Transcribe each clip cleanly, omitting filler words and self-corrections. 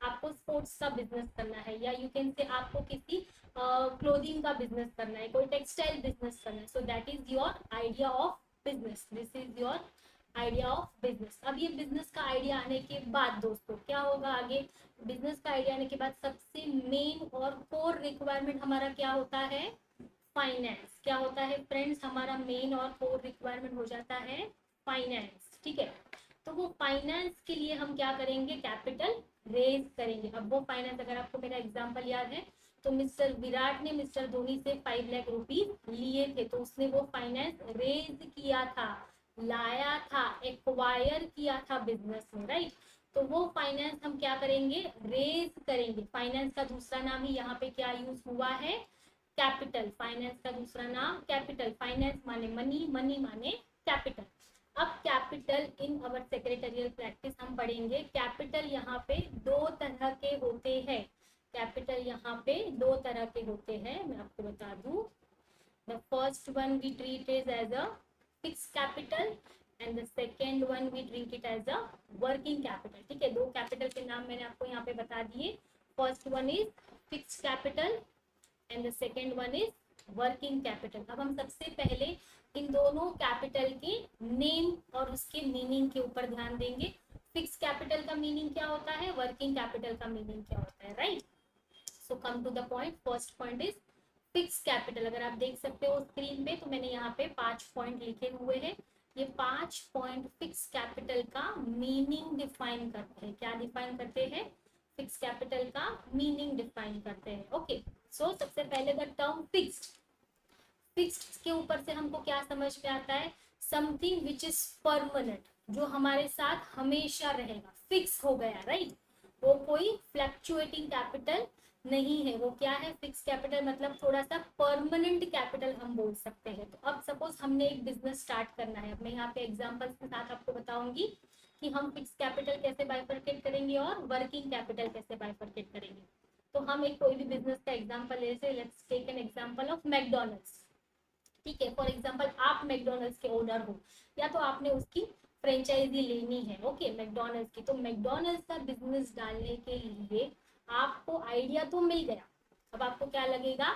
आपको स्पोर्ट्स का बिजनेस करना है, या यू कैन से आपको किसी क्लोथिंग का बिजनेस करना है, कोई टेक्सटाइल बिजनेस करना है, so that is your idea of business, this is your idea of business. अब ये बिजनेस का आइडिया आने के बाद दोस्तों क्या होगा आगे, बिजनेस का आइडिया आने के बाद सबसे मेन और कोर रिक्वायरमेंट हमारा क्या होता है, फाइनेंस। क्या होता है फ्रेंड्स, हमारा मेन और कोर रिक्वायरमेंट हो जाता है फाइनेंस, ठीक है। तो वो फाइनेंस के लिए हम क्या करेंगे, कैपिटल रेज करेंगे। अब वो फाइनेंस, अगर आपको मेरा एग्जांपल याद है तो मिस्टर विराट ने मिस्टर धोनी से 5 लाख रुपीज लिए थे, तो उसने वो फाइनेंस रेज किया था, लाया था, एक्वायर किया था बिजनेस में, राइट। तो वो फाइनेंस हम क्या करेंगे, रेज करेंगे। फाइनेंस का दूसरा नाम ही यहाँ पे क्या यूज हुआ है, कैपिटल। फाइनेंस का दूसरा नाम कैपिटल, फाइनेंस माने मनी, मनी माने कैपिटल। अब capital in our secretarial practice हम पढ़ेंगे, कैपिटल यहाँ पे दो तरह के होते हैं। कैपिटल यहाँ पे दो तरह के होते हैं, मैं आपको बता दूं। The first one we treat is as a fix capital and the second one we treat it as a working capital, ठीक है। दो कैपिटल के नाम मैंने आपको यहाँ पे बता दिए। First one is fix capital and the second one is working capital. अब हम सबसे पहले इन दोनों कैपिटल के नेम और उसके मीनिंग के ऊपर ध्यान देंगे। फिक्स कैपिटल का मीनिंग क्या होता है, वर्किंग कैपिटल का मीनिंग क्या होता है, right. So come to the point, first point is fix capital. अगर आप देख सकते हो स्क्रीन पे तो मैंने यहाँ पे 5 पॉइंट लिखे हुए हैं। ये 5 पॉइंट फिक्स कैपिटल का मीनिंग डिफाइन करते हैं। क्या डिफाइन करते हैं, फिक्स कैपिटल का मीनिंग डिफाइन करते हैं, ओके। सो सबसे पहले द टर्म फिक्स्ड, फिक्स्ड के ऊपर से हमको क्या समझ में आता है, समथिंग विच इज परमानेंट, जो हमारे साथ हमेशा रहेगा, फिक्स हो गया, राइट। वो कोई फ्लक्चुएटिंग कैपिटल नहीं है, वो क्या है, फिक्स कैपिटल मतलब थोड़ा सा परमानेंट कैपिटल हम बोल सकते हैं। तो अब सपोज हमने एक बिजनेस स्टार्ट करना है, अब मैं यहाँ पे एग्जांपल्स के साथ आपको बताऊंगी कि हम फिक्स कैपिटल कैसे बाइफरकेट करेंगे और वर्किंग कैपिटल कैसे बाइफरकेट करेंगे। तो हम एक कोई भी बिजनेस का एग्जांपल ले से, let's take an example of McDonald's, ठीक है। फॉर एग्जांपल आप मैकडोनल्ड्स के ओनर हो, या तो आपने उसकी फ्रेंचाइजी लेनी है, ओके, मैकडोनल्ड्स की। तो मैकडोनल्ड्स का बिजनेस डालने के लिए आपको आइडिया तो मिल गया। अब आपको क्या लगेगा,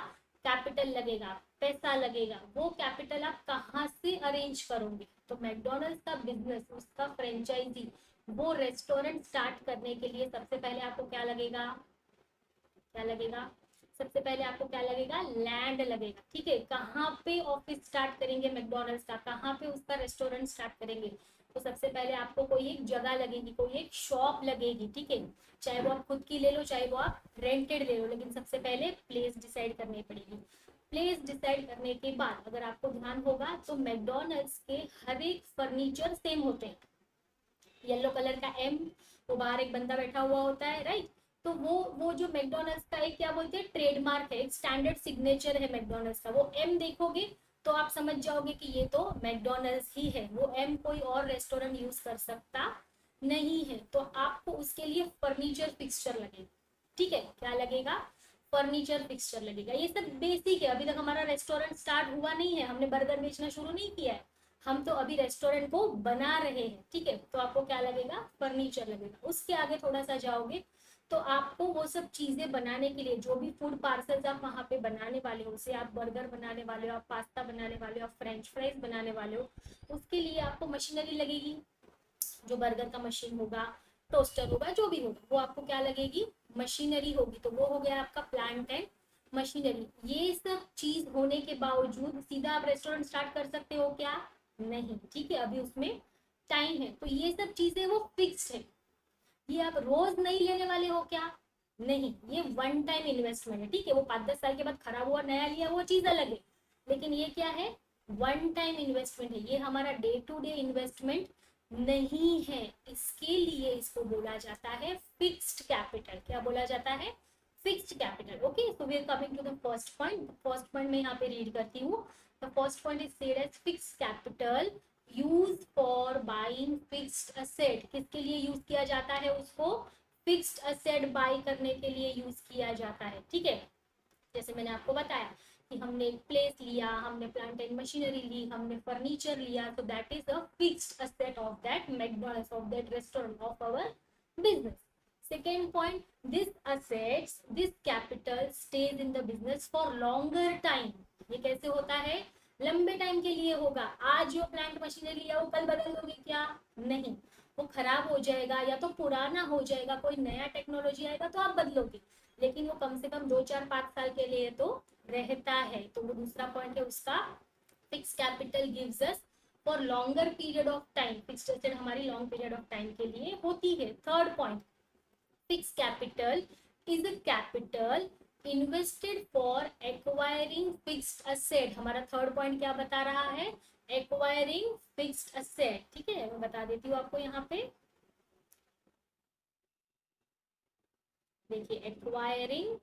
कैपिटल लगेगा, पैसा लगेगा। वो कैपिटल आप कहाँ से अरेंज करोगे, तो मैकडोनल्ड्स का बिजनेस, उसका फ्रेंचाइजी, वो रेस्टोरेंट स्टार्ट करने के लिए सबसे पहले आपको क्या लगेगा, क्या लगेगा, सबसे पहले आपको क्या लगेगा, लैंड लगेगा, ठीक है। कहाँ पे ऑफिस स्टार्ट करेंगे मैकडोनल्ड्स का, कहाँ पे उसका रेस्टोरेंट स्टार्ट करेंगे, तो सबसे पहले आपको कोई एक जगह लगेगी, कोई एक शॉप लगेगी, ठीक है। चाहे वो आप खुद की ले लो, चाहे वो आप रेंटेड ले लो, लेकिन सबसे पहले प्लेस डिसाइड करनी पड़ेगी। प्लेस डिसाइड करने के बाद अगर आपको ध्यान होगा तो मैकडोनल्ड्स के हर एक फर्नीचर सेम होते हैं। येलो कलर का एम, वो बाहर एक बंदा बैठा हुआ होता है, राइट। तो वो जो मैकडोनल्ड्स का एक क्या बोलते हैं, ट्रेडमार्क है, एक स्टैंडर्ड सिग्नेचर है मैकडोनल्ड्स का। वो एम देखोगे तो आप समझ जाओगे कि ये तो मैकडोनल्ड्स ही है, वो एम कोई और रेस्टोरेंट यूज कर सकता नहीं है। तो आपको उसके लिए फर्नीचर फिक्सचर लगेगा, ठीक है। क्या लगेगा, फर्नीचर फिक्सचर लगेगा। ये सब बेसिक है, अभी तक हमारा रेस्टोरेंट स्टार्ट हुआ नहीं है, हमने बर्गर बेचना शुरू नहीं किया है, हम तो अभी रेस्टोरेंट को बना रहे हैं, ठीक है। तो आपको क्या लगेगा, फर्नीचर लगेगा। उसके आगे थोड़ा सा जाओगे तो आपको वो सब चीजें बनाने के लिए, जो भी फूड पार्सल्स आप वहाँ पे बनाने वाले हो, उसे आप बर्गर बनाने वाले हो, आप पास्ता बनाने वाले हो, आप फ्रेंच फ्राइज बनाने वाले हो, उसके लिए आपको मशीनरी लगेगी। जो बर्गर का मशीन होगा, टोस्टर होगा, जो भी होगा, वो आपको क्या लगेगी, मशीनरी होगी। तो वो हो गया आपका प्लांट एंड मशीनरी। ये सब चीज होने के बावजूद सीधा आप रेस्टोरेंट स्टार्ट कर सकते हो क्या, नहीं, ठीक है, अभी उसमें टाइम है। तो ये सब चीजें वो फिक्स्ड है, ये आप रोज नहीं लेने वाले हो क्या, नहीं, ये वन टाइम इन्वेस्टमेंट है, ठीक है। वो 5-10 साल के बाद खराब हुआ, नया लिया, वो चीज अलग है, लेकिन ये क्या है, वन टाइम इन्वेस्टमेंट है, ये हमारा डे टू डे इन्वेस्टमेंट नहीं है। इसके लिए इसको बोला जाता है फिक्स्ड कैपिटल। क्या बोला जाता है, fixed capital, okay. So we are coming to the first point. First point मैं यहाँ पे रीड करती हूँ। The first point is said as fixed capital use for buying fixed asset. किसके लिए यूज किया जाता है उसको, फिक्स्ड असेट बाई करने के लिए यूज किया जाता है, ठीक है। जैसे मैंने आपको बताया कि हमने एक प्लेस लिया, हमने प्लांट एंड मशीनरी ली, हमने फर्नीचर लिया, तो that is a fixed asset of that McDonald's, of that restaurant, of our business. Second point, this capital stage in the business for longer time. ये कैसे होता है? लंबे टाइम के लिए होगा। आज जो प्लांट मशीनरी लिया वो कल बदल दोगे क्या? नहीं, वो खराब हो जाएगा या तो पुराना हो जाएगा, कोई नया टेक्नोलॉजी आएगा तो आप बदलोगे, लेकिन वो कम से कम 2 4 5 साल के लिए तो रहता है। तो वो दूसरा पॉइंट है उसका, fix capital gives us for longer period of time. Fixed asset हमारी लॉन्ग पीरियड ऑफ टाइम के लिए होती है। Third point, fix capital is a capital invested for acquiring fixed asset. हमारा थर्ड पॉइंट क्या बता रहा है? Acquiring fixed asset. ठीक है, मैं बता देती हूँ आपको यहाँ पे, देखिए, acquiring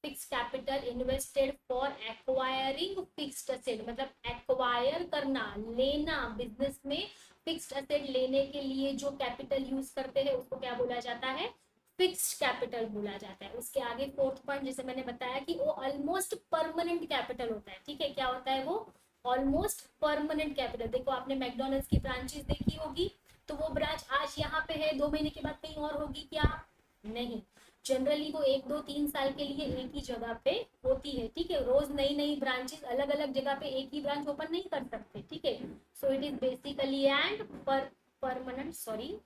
fix capital invested for acquiring fixed asset, मतलब एक्वायर करना, लेना, बिजनेस में फिक्स्ड असेट लेने के लिए जो कैपिटल यूज करते हैं उसको क्या बोला जाता है? फिक्स्ड कैपिटल बोला जाता है। उसके आगे फोर्थ पॉइंट, जैसे मैंने बताया कि वो ऑलमोस्ट परमानेंट कैपिटल होता है। ठीक है, क्या होता है वो? Almost permanent capital. देखो, आपने मैकडोनल्ड्स की ब्रांचेस देखी होगी, तो वो ब्रांच आज यहाँ पे है, 2 महीने के बाद कहीं और होगी क्या? नहीं, जनरली वो 1 2 3 साल के लिए एक ही जगह पे होती है। ठीक है, रोज नई नई ब्रांचेस अलग अलग जगह पे एक ही ब्रांच ओपन नहीं कर सकते। ठीक है, so it is basically and permanent, sorry,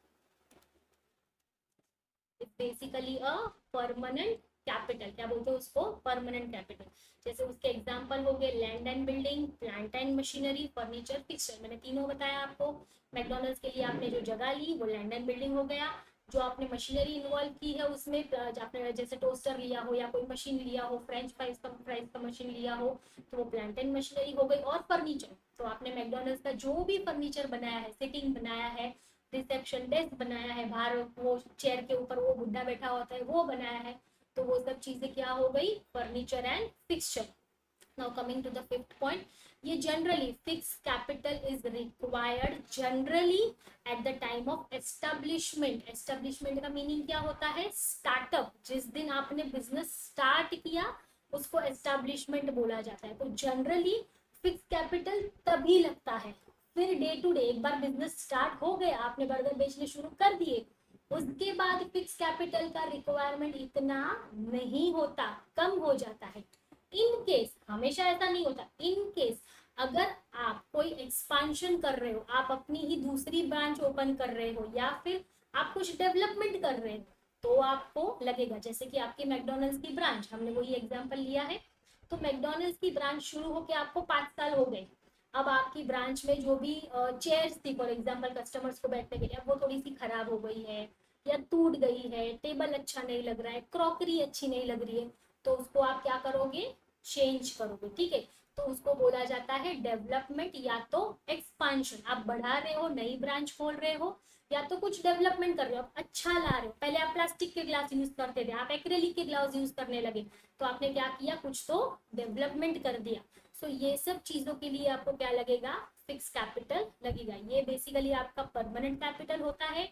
it's basically a permanent capital. क्या बोलते हैं उसको? Permanent capital. जैसे उसके एग्जांपल हो गए land and building, plant and machinery, furniture, fixture. मैंने तीनों बताया आपको। मैकडोनल्ड्स के लिए आपने जो जगह ली वो लैंड एंड बिल्डिंग हो गया, जो आपने मशीनरी इन्वॉल्व की है उसमें आपने जैसे टोस्टर लिया हो या कोई मशीन लिया हो, फ्रेंच का मशीन लिया हो, तो वो प्लांट एंड मशीनरी हो गई। और फर्नीचर, तो आपने मैकडोनल्ड्स का जो भी फर्नीचर बनाया है, सिटिंग बनाया है, रिसेप्शन डेस्क बनाया है, बाहर वो चेयर के ऊपर वो बुड्ढा बैठा होता है वो बनाया है, तो वो सब चीजें क्या हो गई? Furniture and fixture. Now coming to the fifth point, ये generally fix capital is required generally at the time of establishment. Establishment का मीनिंग क्या होता है? स्टार्टअप। जिस दिन आपने बिजनेस स्टार्ट किया उसको एस्टेब्लिशमेंट बोला जाता है। तो जनरली फिक्स कैपिटल तभी लगता है। फिर डे टू डे एक बार बिजनेस स्टार्ट हो गया, आपने बर्गर बेचने शुरू कर दिए, उसके बाद फिक्स कैपिटल का रिक्वायरमेंट इतना नहीं होता, कम हो जाता है। इन केस, हमेशा ऐसा नहीं होता, इन केस अगर आप कोई एक्सपांशन कर रहे हो, आप अपनी ही दूसरी ब्रांच ओपन कर रहे हो, या फिर आप कुछ डेवलपमेंट कर रहे हो, तो आपको लगेगा। जैसे कि आपकी मैकडोनल्ड्स की ब्रांच, हमने वही एग्जांपल लिया है, तो मैकडोनल्ड्स की ब्रांच शुरू होकर आपको 5 साल हो गए। अब आपकी ब्रांच में जो भी चेयर्स थी फॉर एग्जांपल कस्टमर्स को बैठने के लिए, अब वो थोड़ी सी खराब हो गई है या टूट गई है, टेबल अच्छा नहीं लग रहा है, क्रॉकरी अच्छी नहीं लग रही है, तो उसको आप क्या करोगे? चेंज करोगे। ठीक है, तो उसको बोला जाता है डेवलपमेंट या तो एक्सपांशन। आप बढ़ा रहे हो, नई ब्रांच खोल रहे हो, या तो कुछ डेवलपमेंट कर रहे हो, आप अच्छा ला रहे हो। पहले आप प्लास्टिक के ग्लास यूज करते थे, आप एक्रेलिक के ग्लास यूज करने लगे, तो आपने क्या किया? कुछ तो डेवलपमेंट कर दिया। सो ये सब चीजों के लिए आपको क्या लगेगा? फिक्स कैपिटल लगेगा। ये बेसिकली आपका परमानेंट कैपिटल होता है,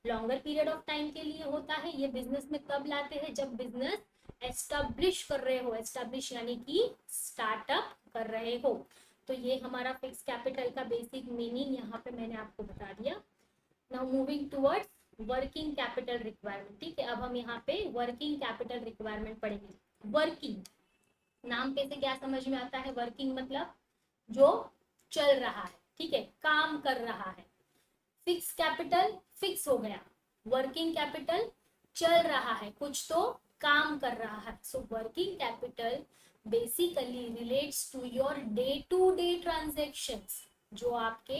लॉन्गर पीरियड ऑफ टाइम के लिए होता है। ये बिजनेस में कब लाते हैं? जब बिजनेस एस्टेब्लिश कर रहे हो, एस्टेब्लिश यानी कि स्टार्टअप कर रहे हो। तो ये हमारा फिक्स कैपिटल का बेसिक मीनिंग यहाँ पे मैंने आपको बता दिया। Now moving towards working capital requirement. ठीक है, अब हम यहाँ पे वर्किंग कैपिटल रिक्वायरमेंट पढ़ेंगे। वर्किंग नाम पे से क्या समझ में आता है? वर्किंग मतलब जो चल रहा है, ठीक है, काम कर रहा है। फिक्स कैपिटल फिक्स हो गया, वर्किंग कैपिटल चल रहा है, कुछ तो काम कर रहा है। So working capital basically relates to your day to day transactions. जो आपके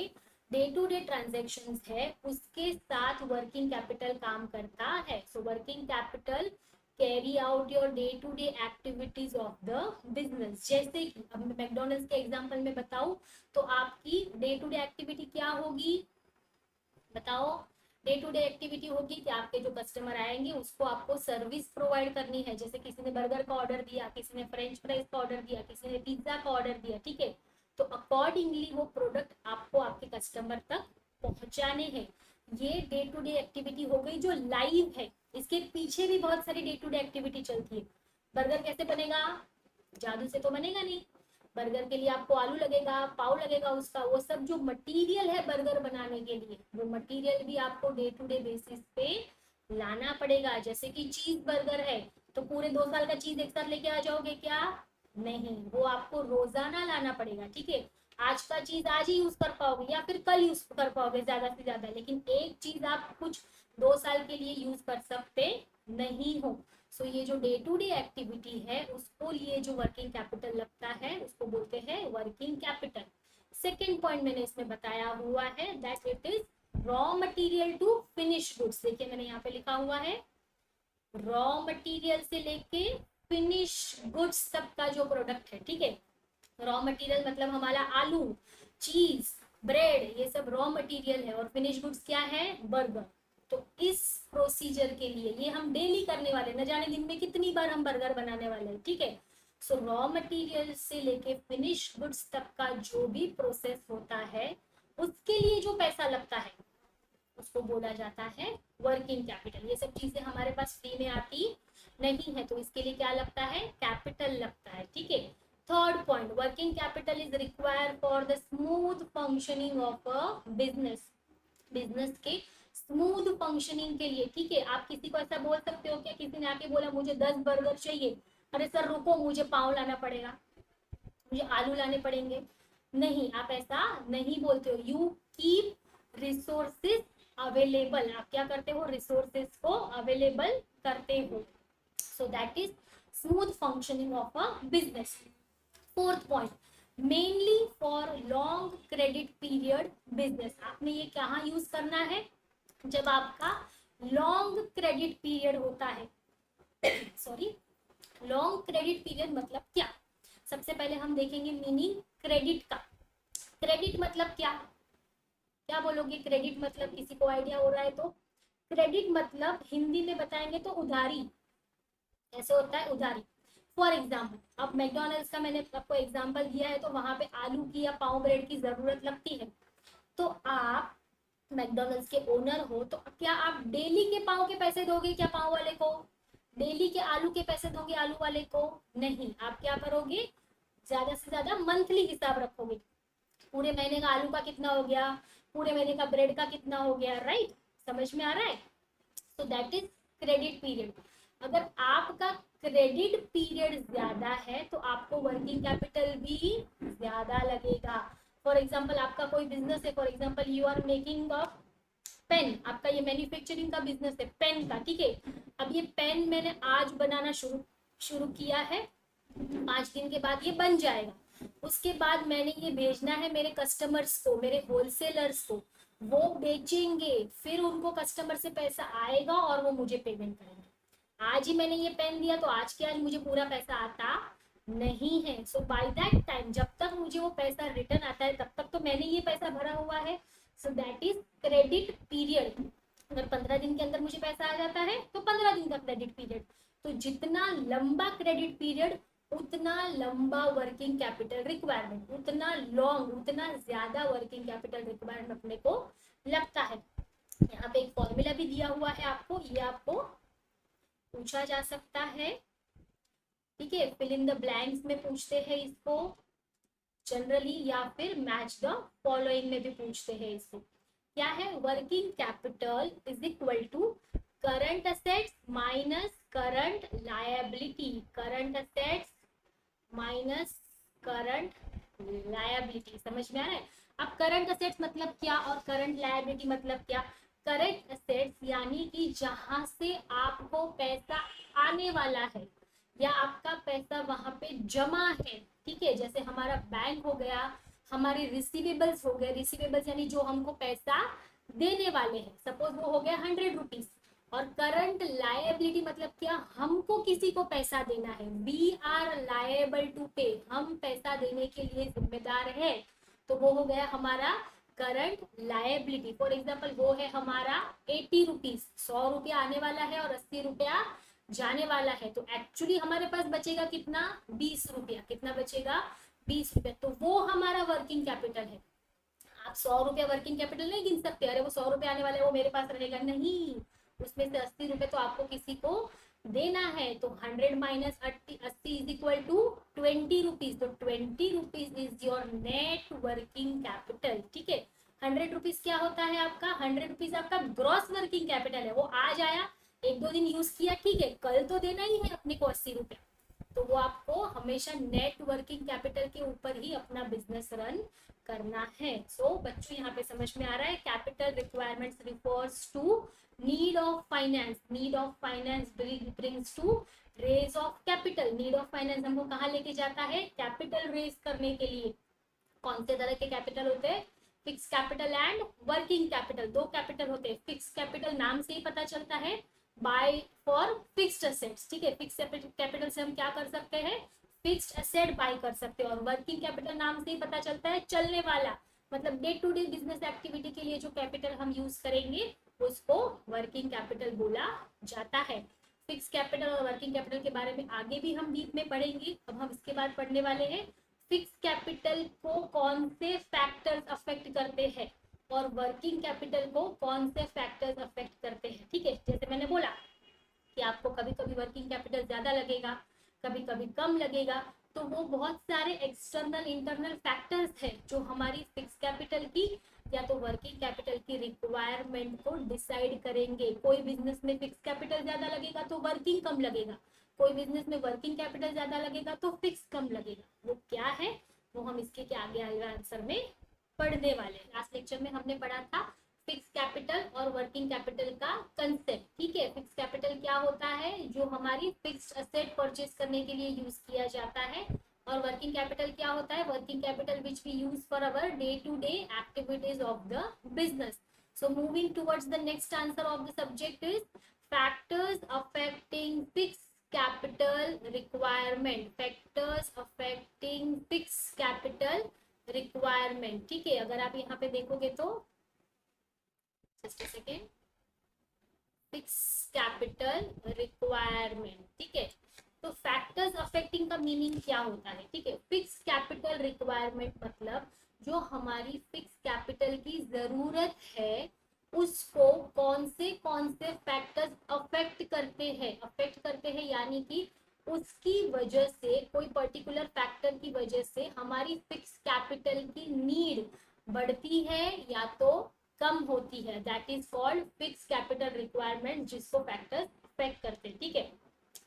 डे टू डे ट्रांजेक्शन्स है उसके साथ वर्किंग कैपिटल काम करता है। So working capital carry out your day to day activities of the business. जैसे कि अब मैं मैकडोनल्ड्स के एग्जांपल में बताऊं, तो आपकी डे टू डे एक्टिविटी क्या होगी? बताओ। डे टू डे एक्टिविटी होगी कि आपके जो कस्टमर आएंगे उसको आपको सर्विस प्रोवाइड करनी है। जैसे किसी ने बर्गर का ऑर्डर दिया, किसी ने फ्रेंच फ्राइज का ऑर्डर दिया, किसी ने पिज्जा का ऑर्डर दिया, ठीक है, तो अकॉर्डिंगली वो प्रोडक्ट आपको आपके कस्टमर तक पहुंचाने हैं। ये डे टू डे एक्टिविटी हो गई जो लाइव है। इसके पीछे भी बहुत सारी डे टू डे एक्टिविटी चलती है। बर्गर कैसे बनेगा? जादू से तो बनेगा नहीं। बर्गर के लिए आपको आलू लगेगा, पाव लगेगा उसका, वो सब जो मटेरियल है बर्गर बनाने के लिए, वो मटेरियल भी आपको डे टू डे बेसिस पे लाना पड़ेगा। जैसे कि चीज बर्गर है तो पूरे 2 साल का चीज एक साथ लेके आ जाओगे क्या? नहीं, वो आपको रोजाना लाना पड़ेगा। ठीक है, आज का चीज आज ही यूज कर पाओगे या फिर कल यूज कर पाओगे ज्यादा से ज्यादा, लेकिन एक चीज आप कुछ 2 साल के लिए यूज कर सकते नहीं हो। सो ये जो डे टू डे एक्टिविटी है उसको लिए जो वर्किंग कैपिटल लगता है उसको बोलते हैं वर्किंग कैपिटल। सेकेंड पॉइंट मैंने इसमें बताया हुआ है that it is raw material to finish goods. देखिए मैंने यहाँ पे लिखा हुआ है रॉ मटेरियल से लेके फिनिश गुड्स तक का जो प्रोडक्ट है। ठीक है, रॉ मटेरियल मतलब हमारा आलू, चीज, ब्रेड, ये सब रॉ मटेरियल है और फिनिश गुड्स क्या है? बर्गर। तो इस प्रोसीजर के लिए ये हम डेली करने वाले, न जाने दिन में कितनी बार हम बर्गर बनाने वाले हैं। ठीक है, सो रॉ मटेरियल से लेके फिनिश गुड्स तक का जो भी प्रोसेस होता है उसके लिए जो पैसा लगता है उसको बोला जाता है वर्किंग कैपिटल। ये सब चीजें हमारे पास फ्री में आती नहीं है, तो इसके लिए क्या लगता है? कैपिटल लगता है। ठीक है, third point, working capital is required for the smooth functioning of a business. Business के स्मूथ फंक्शनिंग के लिए। ठीक है, आप किसी को ऐसा बोल सकते हो क्या? किसी ने आके बोला मुझे 10 बर्गर चाहिए, अरे सर रुको मुझे पाव लाना पड़ेगा, मुझे आलू लाने पड़ेंगे। नहीं, आप ऐसा नहीं बोलते हो। You keep resources available. आप क्या करते हो? रिसोर्सेज को अवेलेबल करते हो। सो that is smooth functioning of a business. Fourth point, mainly for long credit period business. आपने ये कहाँ यूज करना है? जब आपका लॉन्ग क्रेडिट पीरियड होता है। सॉरी, लॉन्ग क्रेडिट पीरियड मतलब क्या? सबसे पहले हम देखेंगे मीनिंग क्रेडिट का। क्रेडिट मतलब क्या? क्या बोलोगे क्रेडिट मतलब? किसी को आइडिया हो रहा है तो? क्रेडिट मतलब हिंदी में बताएंगे तो उधारी, ऐसे होता है उधारी। फॉर एग्जाम्पल, अब मैकडोनल्ड्स का मैंने आपको एग्जाम्पल दिया है तो वहां पे आलू की या पाव ब्रेड की जरूरत लगती है, तो आप मैकडोनल्ड्स के ओनर हो तो क्या आप डेली के पाव के पैसे दोगे क्या पाव वाले को? डेली के आलू के पैसे दोगे आलू वाले को? नहीं, आप क्या करोगे? ज्यादा से ज्यादा मंथली हिसाब रखोगे। पूरे महीने का आलू का कितना हो गया, पूरे महीने का ब्रेड का कितना हो गया, राइट? समझ में आ रहा है? So that is credit period. अगर आपका क्रेडिट पीरियड ज्यादा है तो आपको वर्किंग कैपिटल भी ज्यादा लगेगा। फॉर एग्जाम्पल, आपका कोई बिजनेस है, for example you are making a pen, आपका ये मैन्युफैक्चरिंग का बिजनेस है पेन का। ठीक है, अब ये पेन मैंने आज बनाना शुरू किया है, 5 दिन के बाद ये बन जाएगा। उसके बाद मैंने ये भेजना है मेरे कस्टमर्स को, मेरे होलसेलर्स को, वो बेचेंगे, फिर उनको कस्टमर से पैसा आएगा और वो मुझे पेमेंट करेंगे। आज ही मैंने ये पेन दिया तो आज के आज मुझे पूरा पैसा आता नहीं है। सो बाय दैट टाइम, जब तक मुझे वो पैसा रिटर्न आता है तब तक तो मैंने ये पैसा भरा हुआ है। So that is credit period. अगर 15 दिन के अंदर मुझे पैसा आ जाता है तो 15 दिन का क्रेडिट पीरियड। तो जितना लंबा क्रेडिट पीरियड उतना लंबा वर्किंग कैपिटल रिक्वायरमेंट, उतना लॉन्ग, उतना ज्यादा वर्किंग कैपिटल रिक्वायरमेंट अपने को लगता है। यहाँ पे एक फॉर्मूला भी दिया हुआ है आपको, ये आपको पूछा जा सकता है। ठीक है, फिल इन द ब्लैंक्स में पूछते हैं इसको जनरली, या फिर मैच द फॉलोइंग में भी पूछते हैं इसको। क्या है? Working capital is equal to current assets minus current liability. Current assets minus current liability. समझ में आ रहा है? अब करंट असेट्स मतलब क्या और करंट लायबिलिटी मतलब क्या? करंट असेट्स यानी कि जहां से आपको पैसा आने वाला है या आपका पैसा वहां पे जमा है। ठीक है, जैसे हमारा बैंक हो गया, हमारे रिसीवेबल्स हो गए। रिसीवेबल्स यानी जो हमको पैसा देने वाले हैं, सपोज वो हो गया 100 रुपीज। और करंट लायबिलिटी मतलब क्या? हमको किसी को पैसा देना है, वी आर लायबल टू पे, हम पैसा देने के लिए जिम्मेदार है, तो वो हो गया हमारा करंट लायबिलिटी। फॉर एग्जाम्पल, वो है हमारा 80 रुपीज, 100 रुपया आने वाला है और 80 रुपया जाने वाला है, तो एक्चुअली हमारे पास बचेगा कितना? 20 रुपया। कितना बचेगा? 20 रुपया। तो वो हमारा वर्किंग कैपिटल है। आप 100 रुपया वर्किंग कैपिटल नहीं गिन सकते, अरे वो 100 रुपया आने वाला है वो मेरे पास रहेगा, नहीं, उसमें से 80 रुपए तो आपको किसी को देना है तो 100 minus 80 is equal to 20 rupees. तो 20 rupees is your net working capital. ठीक है, 100 रुपीज क्या होता है आपका, 100 रुपीज आपका ग्रॉस वर्किंग कैपिटल है। वो आज आया, एक दो दिन यूज किया, ठीक है, कल तो देना ही है अपने को 80 रुपए। तो वो आपको हमेशा नेट वर्किंग कैपिटल के ऊपर ही अपना बिजनेस रन करना है। सो बच्चों यहाँ पे समझ में आ रहा है, capital requirements refers to need of finance. Need of finance brings to raise of capital. Need of finance हमको कहाँ लेके जाता है, कैपिटल रेज करने के लिए। कौन से तरह के कैपिटल होते हैं, fix capital and working capital. दो कैपिटल होते हैं। फिक्स कैपिटल नाम से ही पता चलता है, बाय फॉर फिक्स्ड असेट्स। ठीक है, फिक्स कैपिटल से हम क्या कर सकते हैं, फिक्स्ड असेट बाय कर सकते हैं। और वर्किंग कैपिटल नाम से ही पता चलता है, चलने वाला, मतलब day to day business activity के लिए जो कैपिटल हम यूज करेंगे उसको वर्किंग कैपिटल बोला जाता है। फिक्स कैपिटल और वर्किंग कैपिटल के बारे में आगे भी हम डीप में पढ़ेंगे। अब हम इसके बाद पढ़ने वाले हैं फिक्स कैपिटल को कौन से फैक्टर्स अफेक्ट करते हैं और वर्किंग कैपिटल को कौन से फैक्टर्स अफेक्ट करते हैं। ठीक है, जैसे मैंने बोला कि आपको कभी कभी वर्किंग कैपिटल ज्यादा लगेगा, कभी कभी कम लगेगा, तो वो बहुत सारे एक्सटर्नल इंटरनल फैक्टर्स हैं जो हमारी फिक्स कैपिटल की या तो वर्किंग कैपिटल की रिक्वायरमेंट को डिसाइड करेंगे। कोई बिजनेस में फिक्स कैपिटल ज्यादा लगेगा तो वर्किंग कम लगेगा, कोई बिजनेस में वर्किंग कैपिटल ज्यादा लगेगा तो फिक्स कम लगेगा। वो क्या है वो हम इसके के आगे आंसर में पढ़ने वाले। लास्ट लेक्चर में हमने पढ़ा था फिक्स कैपिटल और वर्किंग कैपिटल का कंसेप्ट। ठीक है, फिक्स कैपिटल क्या होता है, जो हमारी फिक्स्ड असेट परचेज करने के लिए यूज किया जाता है। और वर्किंग कैपिटल क्या होता है, working capital which we use for our day to day activities of the business. So moving towards the next answer of the subject is factors affecting fixed capital requirement। factors affecting fixed capital requirement। ठीक है, अगर आप यहाँ पे देखोगे तो just a second, fix capital requirement. ठीक है, तो फैक्टर्स अफेक्टिंग का मीनिंग क्या होता है। ठीक है, फिक्स कैपिटल रिक्वायरमेंट मतलब जो हमारी फिक्स कैपिटल की जरूरत है उसको कौन से फैक्टर्स अफेक्ट करते हैं। अफेक्ट करते हैं यानी कि उसकी वजह से, कोई पर्टिकुलर फैक्टर की वजह से हमारी फिक्स कैपिटल की नीड बढ़ती है या तो कम होती है। That is called fix capital requirement, जिसको फैक्टर्स अफेक्ट करते हैं। ठीक है,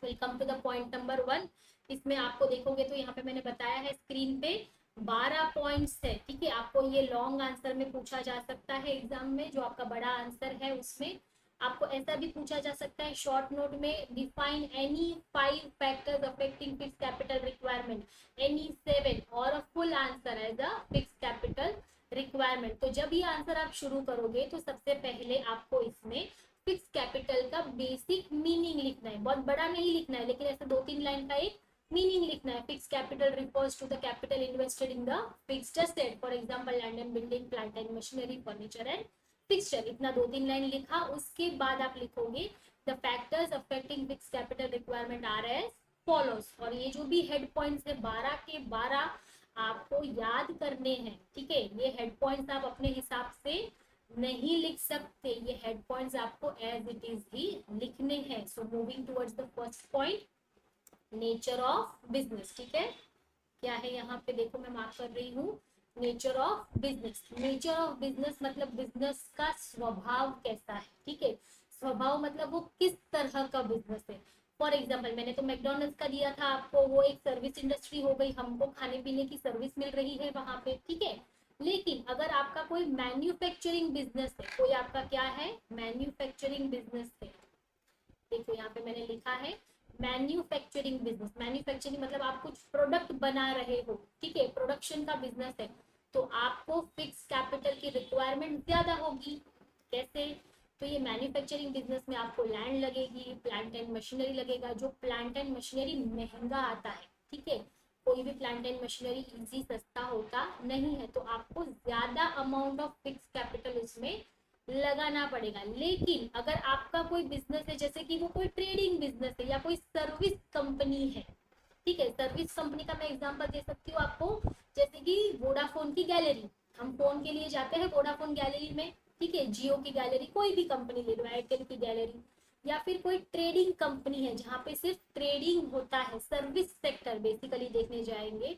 welcome to the point number 1। इसमें आपको देखोगे तो यहाँ पे मैंने बताया है स्क्रीन पे 12 पॉइंट्स है। ठीक है, आपको ये लॉन्ग आंसर में पूछा जा सकता है एग्जाम में, जो आपका बड़ा आंसर है उसमें आपको ऐसा भी पूछा जा सकता है शॉर्ट नोट में, define any 5 factors affecting fix capital requirement, any 7 और full answer as a fix capital requirement. तो जब ये आंसर आप शुरू करोगे तो सबसे पहले आपको इसमें फिक्स कैपिटल का बेसिक मीनिंग लिखना है। बहुत बड़ा नहीं लिखना है, लेकिन ऐसे 2-3 लाइन का एक मीनिंग लिखना है। Fix capital refers to the capital invested in the fixed asset, for example land and building, plant and machinery, furniture and fixture. इतना 2-3 लाइन लिखा, उसके बाद आप लिखोगे the factors affecting fix capital requirement are as follows. और ये जो भी हेड पॉइंट्स है 12 के 12 आपको याद करने हैं। ठीक है, ये हेड पॉइंट्स आप अपने हिसाब से नहीं लिख सकते, ये हेड पॉइंट्स आपको एज इट इज ही लिखने हैं। So moving towards the first point, nature of business. ठीक है, क्या है यहाँ पे देखो, मैं मार्क कर रही हूँ nature of business. Nature of business मतलब बिजनेस का स्वभाव कैसा है। ठीक है, स्वभाव मतलब वो किस तरह का बिजनेस है। फॉर एग्जाम्पल मैंने तो मैकडोनल्ड्स का दिया था आपको, वो एक सर्विस इंडस्ट्री हो गई, हमको खाने पीने की सर्विस मिल रही है वहां पे। ठीक है, लेकिन अगर आपका कोई मैन्युफैक्चरिंग बिजनेस है, कोई आपका क्या है, मैन्युफैक्चरिंग बिजनेस है। देखो यहाँ पे मैंने लिखा है मैन्युफैक्चरिंग बिजनेस। मैन्युफैक्चरिंग मतलब आप कुछ प्रोडक्ट बना रहे हो। ठीक है, प्रोडक्शन का बिजनेस है, तो आपको फिक्स कैपिटल की रिक्वायरमेंट ज्यादा होगी। कैसे, तो ये मैन्युफैक्चरिंग बिजनेस में आपको लैंड लगेगी, प्लांट एंड मशीनरी लगेगा, जो प्लांट एंड मशीनरी महंगा आता है। ठीक है, कोई भी प्लांट एंड मशीनरी इजी सस्ता होता नहीं है, तो आपको ज्यादा अमाउंट ऑफ फिक्स कैपिटल उसमें लगाना पड़ेगा। लेकिन अगर आपका कोई बिजनेस है, जैसे कि वो कोई ट्रेडिंग बिजनेस है या कोई सर्विस कंपनी है। ठीक है, सर्विस कंपनी का मैं एग्जांपल दे सकती हूँ आपको, जैसे कि वोडाफोन की गैलरी। हम फोन के लिए जाते हैं वोडाफोन गैलरी में। ठीक है, जियो की गैलरी, कोई भी कंपनी ले लो, एयरटेल की गैलरी। या फिर कोई ट्रेडिंग कंपनी है जहाँ पे सिर्फ ट्रेडिंग होता है, सर्विस सेक्टर बेसिकली देखने जाएंगे,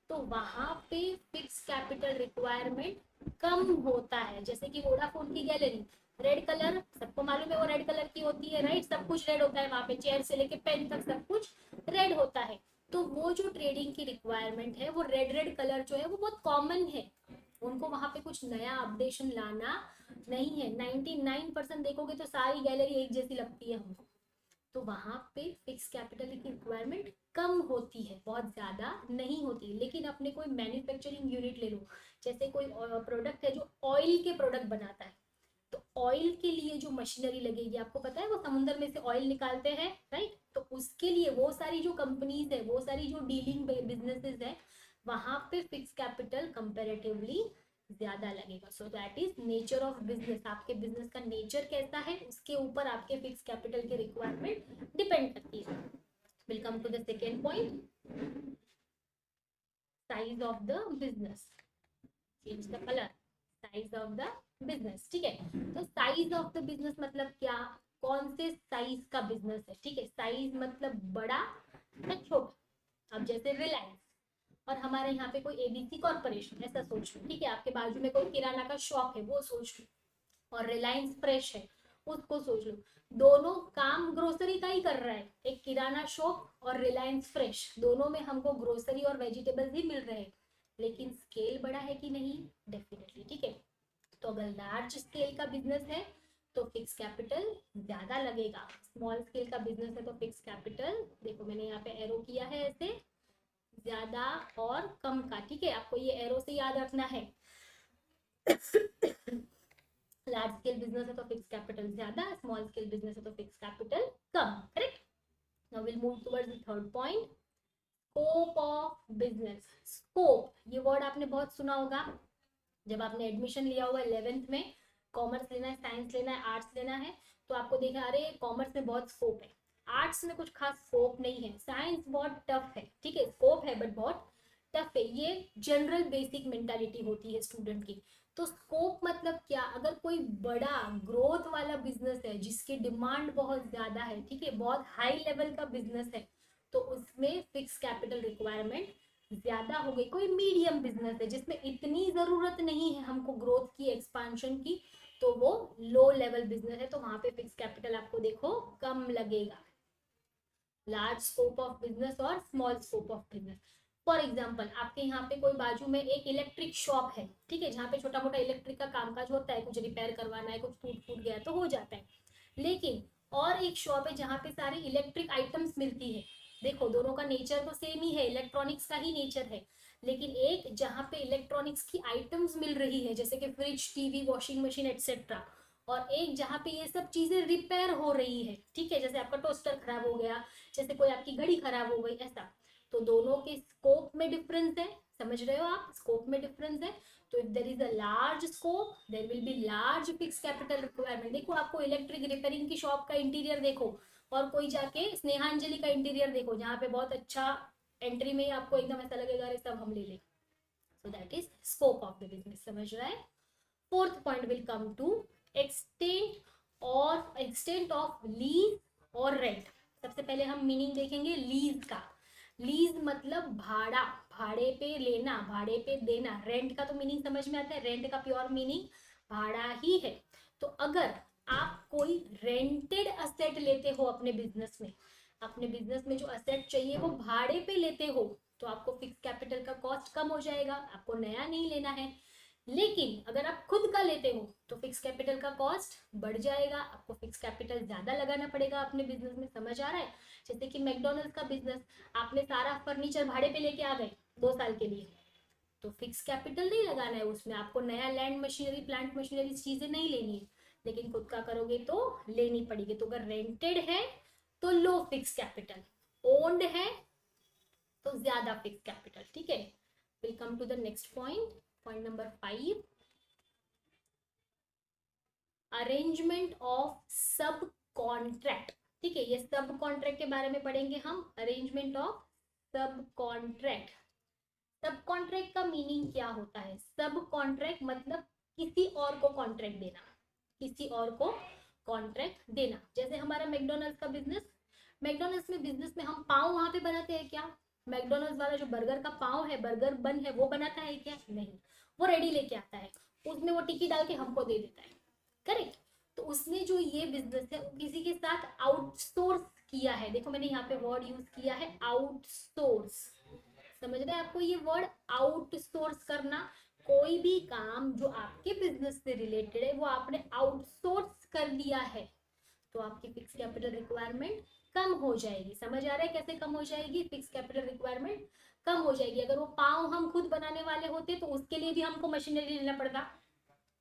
तो वहां पे फिक्स कैपिटल रिक्वायरमेंट कम होता है। जैसे कि वोडाफोन की गैलरी, रेड कलर सबको मालूम है वो रेड कलर की होती है, राइट, सब कुछ रेड होता है वहां पे, चेयर से लेके पेन तक सब कुछ रेड होता है। तो वो जो ट्रेडिंग की रिक्वायरमेंट है वो रेड रेड कलर जो है वो बहुत कॉमन है, उनको वहां पे कुछ नया अपडेशन लाना नहीं है। 99% देखोगे तो सारी गैलरी एक जैसी लगती है हमको, तो वहां पे फिक्स कैपिटल की रिक्वायरमेंट कम होती है, बहुत ज्यादा नहीं होती। लेकिन अपने कोई मैन्युफैक्चरिंग यूनिट ले लो, जैसे कोई प्रोडक्ट है जो ऑयल के प्रोडक्ट बनाता है, तो ऑयल के लिए जो मशीनरी लगेगी, आपको पता है वो समुद्र में से ऑयल निकालते हैं, राइट, तो उसके लिए वो सारी जो कंपनीज है, वो सारी जो डीलिंग बिजनेसेस है, वहां पे फिक्स कैपिटल कंपेरेटिवली ज्यादा लगेगा। So that is nature of business, आपके बिजनेस का नेचर कैसा है उसके ऊपर आपके फिक्स कैपिटल की रिक्वायरमेंट डिपेंड करती है। Will come to the second point, size of the business, change the colour, size of the business, ठीक है। तो साइज ऑफ द बिजनेस मतलब क्या, कौन से साइज का बिजनेस है, ठीक है, साइज मतलब बड़ा या छोटा। अब जैसे रिलायंस और हमारे यहाँ पे कोई एबीसी कॉर्पोरेशन, ऐसा सोच लो, ठीक है, आपके बाजू में कोई किराना का शॉप है वो सोच लो, और रिलायंस फ्रेश है उसको सोच लो। दोनों काम ग्रोसरी का ही कर रहा है, एक किराना शॉप और रिलायंस फ्रेश, दोनों में हमको ग्रोसरी और वेजिटेबल्स ही मिल रहे हैं, लेकिन स्केल बड़ा है कि नहीं, डेफिनेटली, ठीक है। तो अगर लार्ज स्केल का बिजनेस है तो फिक्स कैपिटल ज्यादा लगेगा, स्मॉल स्केल का बिजनेस है तो फिक्स कैपिटल, देखो मैंने यहाँ पे एरो किया है ऐसे, ज्यादा और कम का, ठीक है, आपको ये एरो से याद रखना है। लार्ज स्केल बिजनेस है तो फिक्स कैपिटल ज्यादा, स्मॉल स्केल बिजनेस है तो fix capital come, correct. Now will move towards the third point, scope of business. Scope, ये वर्ड आपने बहुत सुना होगा जब आपने एडमिशन लिया हुआ 11th में, कॉमर्स लेना है, साइंस लेना है, आर्ट्स लेना है, तो आपको देखा अरे कॉमर्स में बहुत स्कोप है, आर्ट्स में कुछ खास स्कोप नहीं है, साइंस बहुत टफ है, ठीक है, स्कोप है बट बहुत टफ है, ये जनरल बेसिक मेंटालिटी होती है स्टूडेंट की। तो स्कोप मतलब क्या, अगर कोई बड़ा ग्रोथ वाला बिजनेस है जिसकी डिमांड बहुत ज्यादा है, ठीक है, बहुत हाई लेवल का बिजनेस है, तो उसमें फिक्स कैपिटल रिक्वायरमेंट ज्यादा हो गई। कोई मीडियम बिजनेस है जिसमें इतनी जरूरत नहीं है हमको ग्रोथ की, एक्सपांशन की, तो वो लो लेवल बिजनेस है, तो वहां पे फिक्स कैपिटल आपको देखो कम लगेगा। लार्ज स्कोप ऑफ बिजनेस और small scope of business, for example आपके यहाँ पे कोई बाजू में एक इलेक्ट्रिक शॉप है, ठीक है, जहाँ पे छोटा मोटा इलेक्ट्रिक का कामकाज होता है, कुछ रिपेयर करवाना है, कुछ टूट फूट गया तो हो जाता है, लेकिन और एक शॉप है जहाँ पे सारी इलेक्ट्रिक आइटम्स मिलती है, देखो दोनों का नेचर तो सेम ही है, इलेक्ट्रॉनिक्स का ही नेचर है, लेकिन एक जहाँ पे इलेक्ट्रॉनिक्स की आइटम्स मिल रही है जैसे कि fridge, TV, washing machine etcetera, और एक जहाँ पे ये सब चीजें रिपेयर हो रही है, ठीक है, जैसे आपका टोस्टर खराब हो गया, जैसे कोई आपकी घड़ी खराब हो गई, ऐसा, तो दोनों के स्कोप में डिफरेंस है, समझ रहे हो आप, स्कोप में डिफरेंस है। तो if there is a large scope there will B large fix capital requirement. देखो आपको इलेक्ट्रिक रिपेयरिंग की शॉप का इंटीरियर देखो, और कोई जाके स्नेहांजलि का इंटीरियर देखो जहाँ पे बहुत अच्छा, एंट्री में ही आपको एकदम ऐसा लगेगा अरे सब हम ले ले। So that is scope of the business, समझ रहा है। Fourth point will come to extent of lease और रेंट। सबसे पहले हम मीनिंग देखेंगे लीज का। लीज मतलब भाड़ा, भाड़े पे लेना, भाड़े पे देना। रेंट का तो मीनिंग समझ में आता है, रेंट का प्योर मीनिंग भाड़ा ही है। तो अगर आप कोई रेंटेड असेट लेते हो अपने बिजनेस में, अपने बिजनेस में जो असेट चाहिए वो भाड़े पे लेते हो, तो आपको फिक्स कैपिटल का कॉस्ट कम हो जाएगा, आपको नया नहीं लेना है। लेकिन अगर आप खुद का लेते हो तो फिक्स कैपिटल का कॉस्ट बढ़ जाएगा, आपको फिक्स कैपिटल ज्यादा लगाना पड़ेगा अपने बिजनेस में, समझ आ रहा है। जैसे कि मैकडोनल्ड्स का बिजनेस, आपने सारा फर्नीचर भाड़े पे लेके आ गए 2 साल के लिए, तो फिक्स कैपिटल नहीं लगाना है उसमें, आपको नया लैंड मशीनरी, प्लांट मशीनरी चीजें नहीं लेनी है, लेकिन खुद का करोगे तो लेनी पड़ेगी। तो अगर रेंटेड है तो लो फिक्स कैपिटल, ओन्ड है तो ज्यादा फिक्स कैपिटल, ठीक है। Will come to the next point, point number 5, arrangement of sub contract. ठीक है, ये सब कॉन्ट्रैक्ट के बारे में पढ़ेंगे हम, अरेंजमेंट ऑफ सब कॉन्ट्रैक्ट। सब कॉन्ट्रैक्ट का मीनिंग क्या होता है, सब कॉन्ट्रैक्ट मतलब किसी और को कॉन्ट्रैक्ट देना, किसी और को कॉन्ट्रैक्ट देना। जैसे हमारा मैकडोनल्ड्स का बिजनेस, मैकडोनल्ड्स में बिजनेस में हम पाव वहां पे बनाते हैं क्या? मैकडोनल्ड्स वाला जो बर्गर का पाव है, बर्गर बन है, वो बनाता है क्या? नहीं, वो रेडी लेके आता है, उसमें वो टिक्की डाल के हमको दे देता है, करेक्ट। तो उसने जो ये बिजनेस है किसी के साथ आउटसोर्स किया है। देखो मैंने यहाँ पे वर्ड यूज किया है आउटसोर्स, समझ रहे हैं आपको ये वर्ड आउटसोर्स करना? कोई भी काम जो आपके बिजनेस से रिलेटेड है वो आपने आउटसोर्स कर दिया है, तो आपकी फिक्स कैपिटल रिक्वायरमेंट कम हो जाएगी। समझ आ रहा है कैसे कम हो जाएगी? फिक्स कैपिटल रिक्वायरमेंट कम हो जाएगी। अगर वो पाव हम खुद बनाने वाले होते तो उसके लिए भी हमको मशीनरी लेना पड़ता,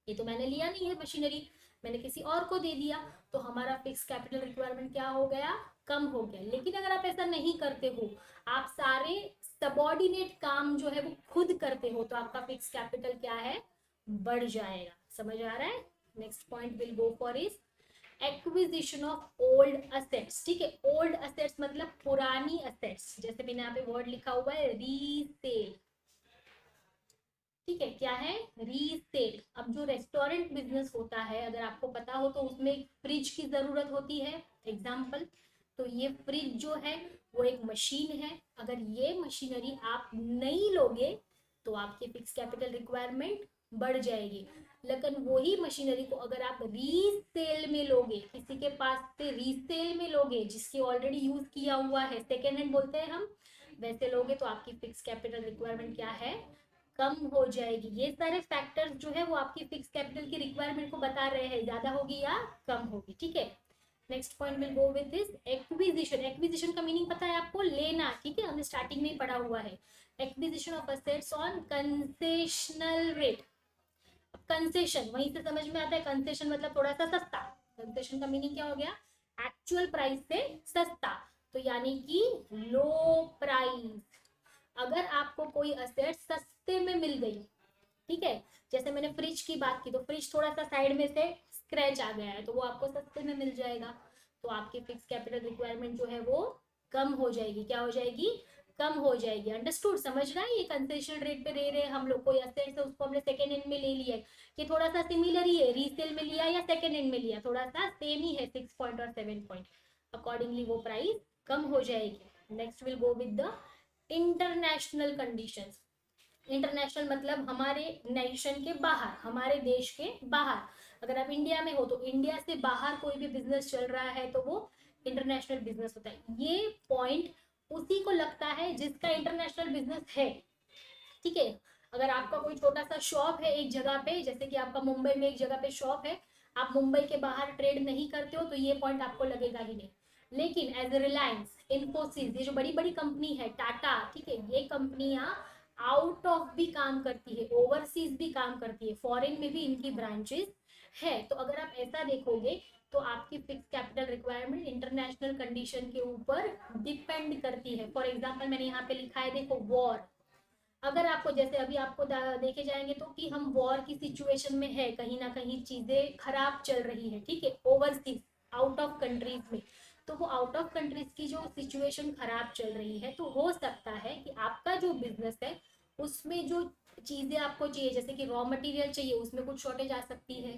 ये तो मैंने लिया नहीं है मशीनरी, मैंने किसी और को दे दिया, तो हमारा फिक्स कैपिटल रिक्वायरमेंट क्या हो गया? कम हो गया। लेकिन अगर आप ऐसा नहीं करते हो, आप सारे सबॉर्डिनेट काम जो है वो खुद करते हो, तो आपका फिक्स कैपिटल क्या है? बढ़ जाएगा। समझ आ रहा है? Next point will go for is acquisition of old assets. ठीक है, ओल्ड असेट्स मतलब पुरानी असेट्स, जैसे मैंने यहाँ पे वर्ड लिखा हुआ है रीसेल। ठीक है, क्या है? रीसेल। अब जो रेस्टोरेंट बिजनेस होता है, अगर आपको पता हो तो उसमें एक फ्रिज की जरूरत होती है, एग्जाम्पल। तो ये फ्रिज जो है वो एक मशीन है, अगर ये मशीनरी आप नहीं लोगे तो आपकी फिक्स कैपिटल रिक्वायरमेंट बढ़ जाएगी। लेकिन वही मशीनरी को अगर आप रीसेल में लोगे, किसी के पास से रीसेल में लोगे जिसकी ऑलरेडी यूज किया हुआ है, सेकेंड हैंड बोलते हैं हम, वैसे लोगे तो आपकी फिक्स कैपिटल रिक्वायरमेंट क्या है? कम हो जाएगी। ये सारे फैक्टर्स जो है वो आपकी फिक्स कैपिटल की रिक्वायरमेंट को बता रहे हैं, ज्यादा होगी या कम होगी। ठीक है, next point will go with this acquisition. Acquisition का मीनिंग पता है आपको? लेना। ठीक है, हमने स्टार्टिंग में ही पढ़ा हुआ है, acquisition of assets on concessional rate. Concession वहीं से समझ में आता है, कंसेशन मतलब थोड़ा सा सस्ता। कंसेशन का मीनिंग क्या हो गया? एक्चुअल प्राइस से सस्ता, तो यानी कि लो प्राइस। अगर आपको कोई असेट सस्ते में मिल गई, ठीक है, जैसे मैंने फ्रिज की बात की, तो फ्रिज थोड़ा सा साइड में से स्क्रैच आ गया है तो वो आपको सस्ते में मिल जाएगा, तो आपकी फिक्स कैपिटल रिक्वायरमेंट जो है वो कम हो जाएगी। क्या हो जाएगी? कम हो जाएगी। अंडरस्टूड? समझ रहा है? ये कंसेशन रेट पे दे रहे हैं हम लोग, कोई असेट है उसको हमने सेकेंड हैंड में ले लिया है, कि थोड़ा सा सिमिलर ही है, रीसेल में लिया या सेकेंड हैंड में लिया, थोड़ा सा सेम ही है, 6 पॉइंट और 7 पॉइंट, अकॉर्डिंगली वो प्राइस कम हो जाएगी। Next will go with the international conditions. International मतलब हमारे नेशन के बाहर, हमारे देश के बाहर। अगर आप इंडिया में हो तो इंडिया से बाहर कोई भी बिजनेस चल रहा है तो वो इंटरनेशनल बिजनेस होता है। ये पॉइंट उसी को लगता है जिसका इंटरनेशनल बिजनेस है। ठीक है, अगर आपका कोई छोटा सा शॉप है एक जगह पे, जैसे कि आपका मुंबई में एक जगह पे शॉप है, आप मुंबई के बाहर ट्रेड नहीं करते हो, तो ये पॉइंट आपको लगेगा ही नहीं। लेकिन एज ए रिलायंस, इन्फोसिस, ये जो बड़ी बड़ी कंपनी है, टाटा, ठीक है, ये कंपनियां आउट ऑफ भी काम करती है, ओवरसीज भी काम करती है, फॉरेन में भी इनकी ब्रांचेस है। तो अगर आप ऐसा देखोगे तो आपकी fix capital requirement international condition के ऊपर डिपेंड करती है। फॉर एग्जाम्पल मैंने यहाँ पे लिखा है, देखो, वॉर। अगर आपको, जैसे अभी आपको देखे जाएंगे तो कि हम वॉर की सिचुएशन में है, कहीं ना कहीं चीजें खराब चल रही है, ठीक है, ओवरसीज, आउट ऑफ कंट्रीज में, तो वो आउट ऑफ कंट्रीज की जो सिचुएशन खराब चल रही है, तो हो सकता है कि आपका जो बिजनेस है उसमें जो चीजें आपको चाहिए, जैसे कि रॉ मटेरियल चाहिए, उसमें कुछ शॉर्टेज आ सकती है,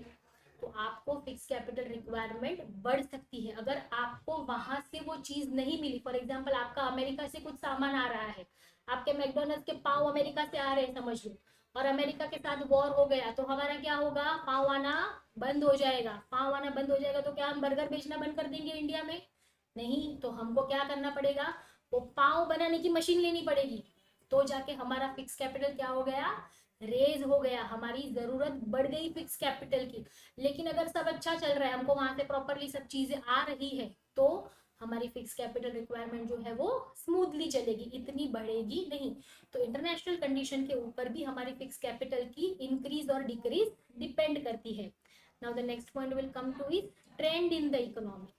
तो आपको फिक्स कैपिटल रिक्वायरमेंट बढ़ सकती है। अगर आपको वहां से वो चीज नहीं मिली, फॉर एग्जाम्पल आपका अमेरिका से कुछ सामान आ रहा है, आपके मैकडोनल्ड्स के पाव अमेरिका से आ रहे हैं समझ लो, और अमेरिका के साथ वॉर हो गया, तो हमारा क्या होगा? पाव आना बंद हो जाएगा। पाव आना बंद हो जाएगा तो क्या हम बर्गर बेचना बंद कर देंगे इंडिया में? नहीं, तो हमको क्या करना पड़ेगा? वो पाव बनाने की मशीन लेनी पड़ेगी, तो जाके हमारा फिक्स कैपिटल क्या हो गया? रेज हो गया, हमारी जरूरत बढ़ गई फिक्स कैपिटल की। लेकिन अगर सब अच्छा चल रहा है, हमको वहां से प्रॉपरली सब चीजें आ रही है, तो हमारी फिक्स कैपिटल रिक्वायरमेंट जो है वो स्मूथली चलेगी, इतनी बढ़ेगी नहीं। तो इंटरनेशनल कंडीशन के ऊपर भी हमारी फिक्स कैपिटल की इंक्रीज और डिक्रीज डिपेंड करती है। Now the next point will come two is trend in the economy.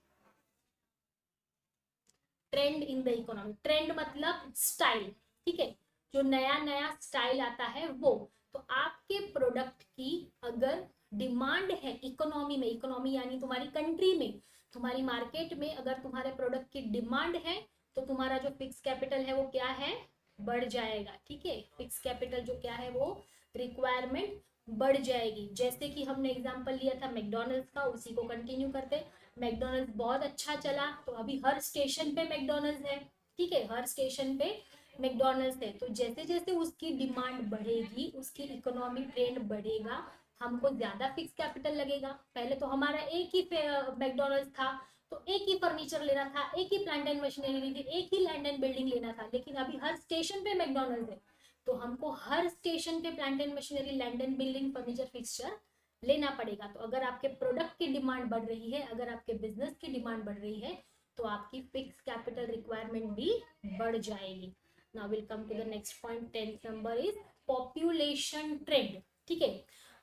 Trend in the economy, trend मतलब स्टाइल, ठीक है, जो नया नया स्टाइल आता है वो। तो आपके प्रोडक्ट की अगर डिमांड है इकोनॉमी में, इकोनॉमी यानी तुम्हारी कंट्री में, तुम्हारी मार्केट में अगर तुम्हारे प्रोडक्ट की डिमांड है, तो तुम्हारा जो फिक्स कैपिटल है वो क्या है? बढ़ जाएगा। ठीक है, फिक्स कैपिटल जो क्या है वो रिक्वायरमेंट बढ़ जाएगी। जैसे कि हमने एग्जांपल लिया था मैकडॉनल्ड्स का, उसी को कंटिन्यू करते। मैकडॉनल्ड्स बहुत अच्छा चला, तो अभी हर स्टेशन पे मैकडॉनल्ड्स है, ठीक है, हर स्टेशन पे मैकडॉनल्ड्स है। तो जैसे जैसे उसकी डिमांड बढ़ेगी, उसकी इकोनॉमिक ट्रेंड बढ़ेगा, हमको ज्यादा फिक्स कैपिटल लगेगा। पहले तो हमारा एक ही मैकडॉनल्ड्स था, तो एक ही फर्नीचर लेना था, एक ही प्लांट एंड मशीनरी लेनी थी, एक ही लैंड एंड बिल्डिंग लेना था। लेकिन अभी हर स्टेशन पे मैकडॉनल्ड्स है, तो हमको हर स्टेशन पे plant and machinery, land and building, furniture, fixture लेना पड़ेगा। तो अगर आपके प्रोडक्ट की डिमांड बढ़ रही है, अगर आपके बिजनेस की डिमांड बढ़ रही है, तो आपकी फिक्स कैपिटल रिक्वायरमेंट भी बढ़ जाएगी। Now will come to the next point, 10th number is population trend. ठीक है,